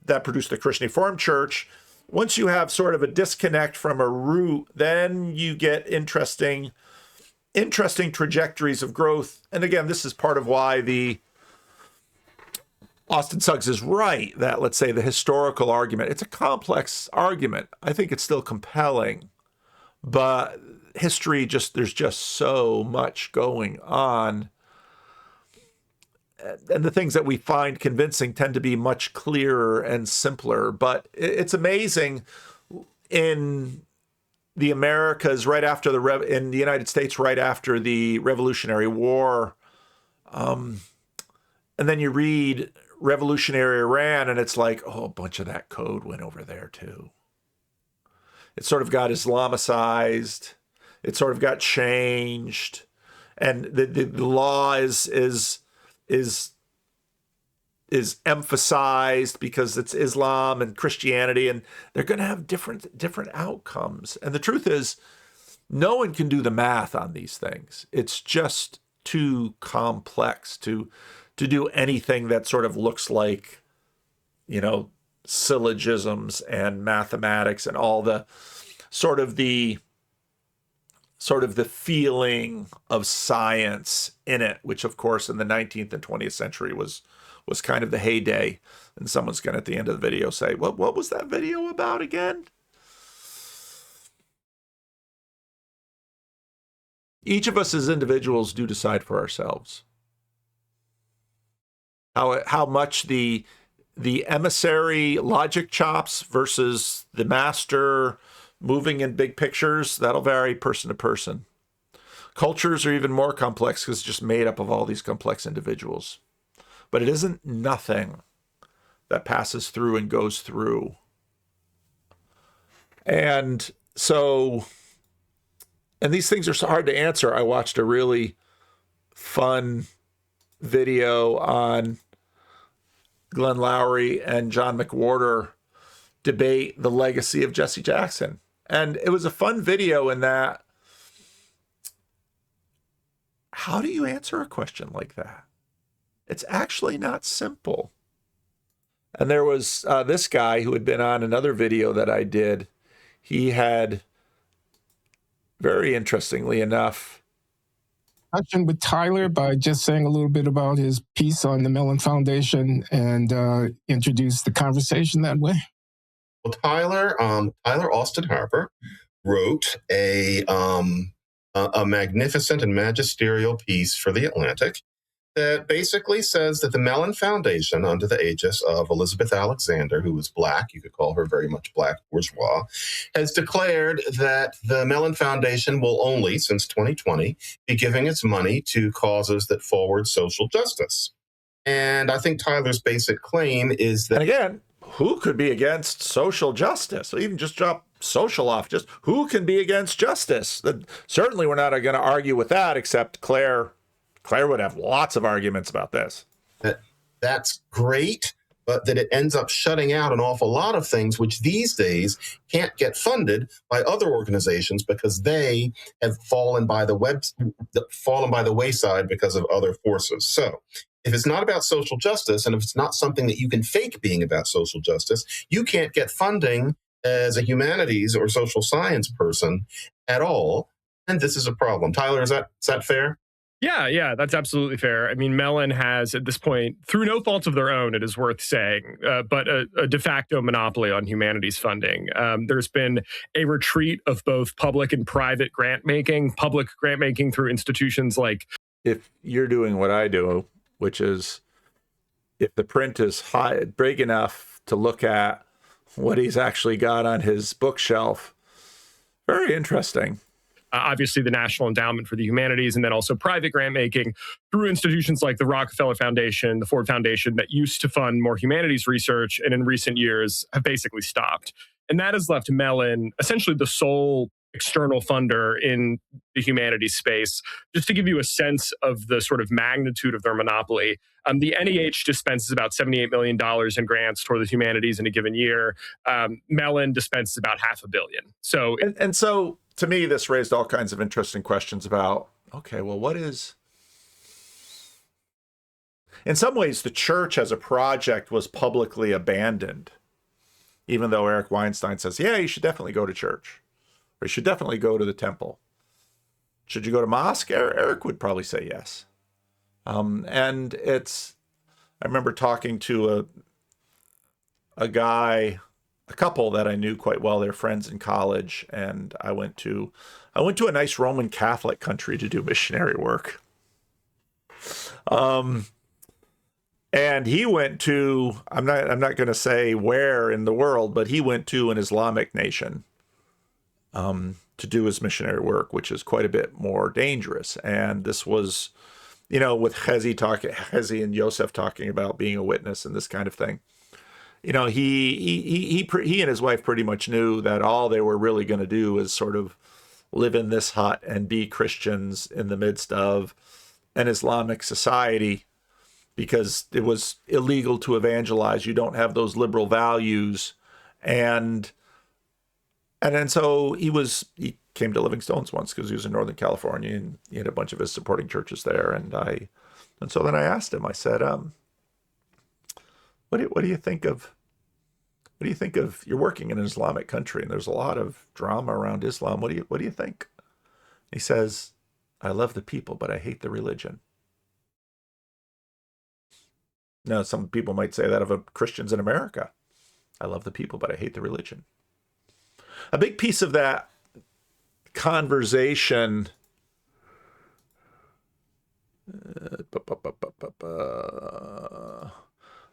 that produced the Christian Reformed Church. Once you have sort of a disconnect from a root, then you get interesting trajectories of growth. And again, this is part of why Austin Suggs is right that, let's say, the historical argument, it's a complex argument. I think it's still compelling, but history, there's just so much going on. And the things that we find convincing tend to be much clearer and simpler. But it's amazing in the Americas in the United States right after the Revolutionary War. And then you read revolutionary Iran, and it's like, oh, a bunch of that code went over there too. It sort of got Islamicized. It sort of got changed. and the law is emphasized because it's Islam and Christianity, and they're going to have different outcomes. And the truth is, no one can do the math on these things. It's just too complex to do anything that sort of looks like, you know, syllogisms and mathematics and all the sort of the feeling of science in it, which of course in the 19th and 20th century was kind of the heyday. And someone's going to at the end of the video say, what was that video about again? Each of us as individuals do decide for ourselves how much the emissary logic chops versus the master moving in big pictures. That'll vary person to person. Cultures are even more complex because it's just made up of all these complex individuals. But it isn't nothing that passes through and goes through. And so, and these things are so hard to answer. I watched a really fun video on Glenn Lowry and John McWhorter debate the legacy of Jesse Jackson. And it was a fun video in that, how do you answer a question like that? It's actually not simple. And there was this guy who had been on another video that I did. He had, very interestingly enough, touching with Tyler by just saying a little bit about his piece on the Mellon Foundation and introduce the conversation that way. Well, Tyler Austin Harper wrote a magnificent and magisterial piece for The Atlantic that basically says that the Mellon Foundation, under the aegis of Elizabeth Alexander, who was Black, you could call her very much Black bourgeois, has declared that the Mellon Foundation will only, since 2020, be giving its money to causes that forward social justice. And I think Tyler's basic claim is that... And again, who could be against social justice? Even just drop social off. Just who can be against justice? Certainly we're not going to argue with that, except Claire would have lots of arguments about this. That's great, but that it ends up shutting out an awful lot of things which these days can't get funded by other organizations because they have fallen by the wayside because of other forces. So if it's not about social justice, and if it's not something that you can fake being about social justice, you can't get funding as a humanities or social science person at all. And this is a problem. Tyler, is that fair? Yeah, that's absolutely fair. I mean, Mellon has, at this point, through no fault of their own, it is worth saying, but a de facto monopoly on humanities funding. There's been a retreat of both public and private grant making through institutions like... If you're doing what I do, which is if the print is big enough to look at what he's actually got on his bookshelf, very interesting. Obviously, the National Endowment for the Humanities, and then also private grant making through institutions like the Rockefeller Foundation, the Ford Foundation, that used to fund more humanities research and in recent years have basically stopped. And that has left Mellon essentially the sole external funder in the humanities space. Just to give you a sense of the sort of magnitude of their monopoly, the NEH dispenses about $78 million in grants toward the humanities in a given year. Mellon dispenses about $500 million. So, and so to me, this raised all kinds of interesting questions about, okay, well, what is... In some ways, the church as a project was publicly abandoned, even though Eric Weinstein says, yeah, you should definitely go to church, or you should definitely go to the temple. Should you go to mosque? Eric would probably say yes. And it's... I remember talking to a couple that I knew quite well. They're friends in college, and I went to a nice Roman Catholic country to do missionary work. And he went to, I'm not going to say where in the world, but he went to an Islamic nation to do his missionary work, which is quite a bit more dangerous. And this was, with Hezi and Yosef talking about being a witness and this kind of thing. He and his wife pretty much knew that all they were really going to do is sort of live in this hut and be Christians in the midst of an Islamic society because it was illegal to evangelize. You don't have those liberal values. And then so he came to Living Stones once because he was in Northern California and he had a bunch of his supporting churches there. And so then I asked him, I said, what do you think of, you're working in an Islamic country and there's a lot of drama around Islam. What do you think? He says, I love the people, but I hate the religion. Now, some people might say that of Christians in America. I love the people, but I hate the religion. A big piece of that conversation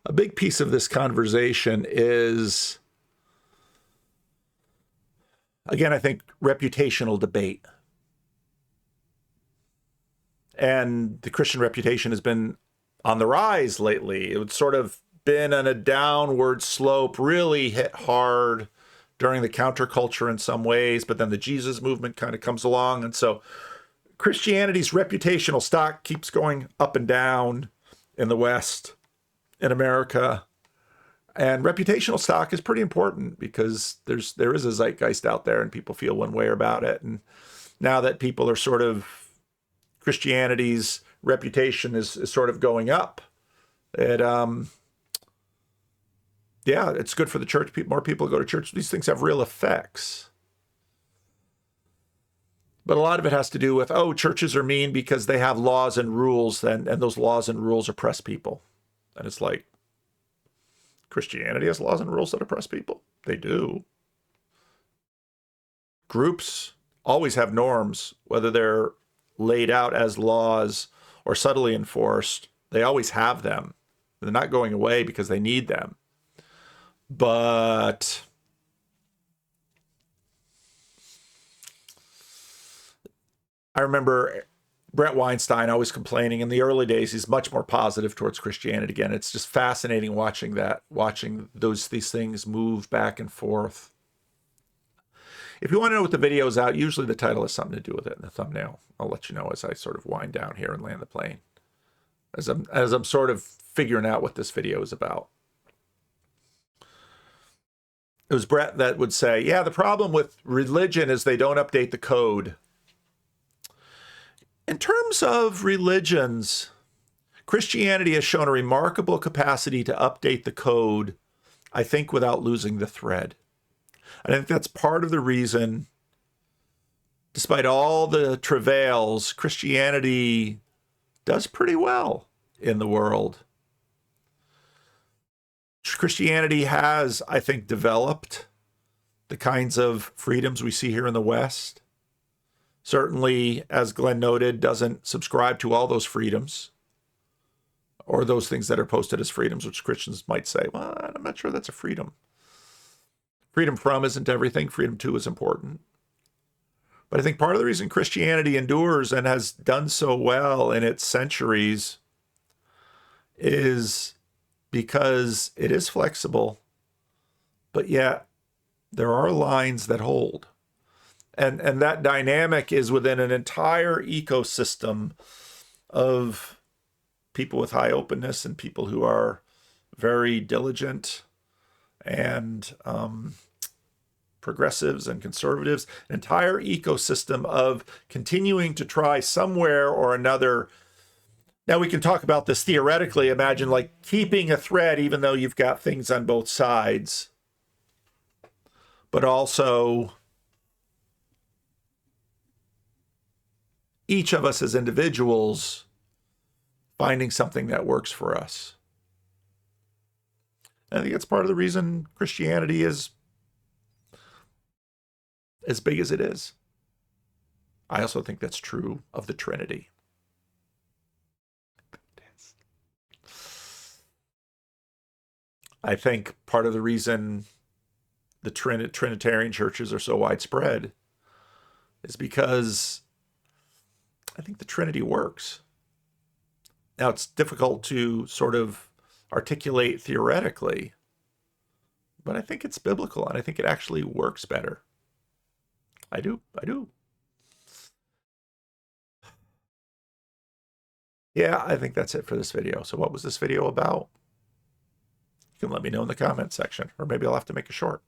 a big piece of this conversation is, again, I think reputational debate. And the Christian reputation has been on the rise lately. It's sort of been on a downward slope, really hit hard during the counterculture in some ways, but then the Jesus movement kind of comes along. And so Christianity's reputational stock keeps going up and down in the West, in America. And reputational stock is pretty important because there is a zeitgeist out there and people feel one way about it. And now that people are sort of, Christianity's reputation is sort of going up, yeah, it's good for the church. More people go to church. These things have real effects. But a lot of it has to do with, churches are mean because they have laws and rules, and those laws and rules oppress people. And it's like, Christianity has laws and rules that oppress people? They do. Groups always have norms, whether they're laid out as laws or subtly enforced. They always have them. They're not going away because they need them. But I remember Brett Weinstein always complaining in the early days. He's much more positive towards Christianity. Again, it's just fascinating watching these things move back and forth. If you want to know what the video is out, usually the title has something to do with it in the thumbnail. I'll let you know as I sort of wind down here and land the plane, as I'm sort of figuring out what this video is about. It was Brett that would say, yeah, the problem with religion is they don't update the code. In terms of religions, Christianity has shown a remarkable capacity to update the code, I think, without losing the thread. I think that's part of the reason, despite all the travails, Christianity does pretty well in the world. Christianity has, I think, developed the kinds of freedoms we see here in the West. Certainly, as Glenn noted, doesn't subscribe to all those freedoms or those things that are posted as freedoms, which Christians might say, well, I'm not sure that's a freedom. Freedom from isn't everything. Freedom to is important. But I think part of the reason Christianity endures and has done so well in its centuries is because it is flexible, but yet there are lines that hold. And that dynamic is within an entire ecosystem of people with high openness and people who are very diligent and progressives and conservatives, an entire ecosystem of continuing to try somewhere or another. Now we can talk about this theoretically. Imagine like keeping a thread, even though you've got things on both sides, but also each of us as individuals finding something that works for us. I think it's part of the reason Christianity is as big as it is. I also think that's true of the Trinity. I think part of the reason the Trinitarian churches are so widespread is because I think the Trinity works. Now, it's difficult to sort of articulate theoretically, but I think it's biblical, and I think it actually works better. I do. Yeah, I think that's it for this video. So what was this video about? You can let me know in the comment section, or maybe I'll have to make a short.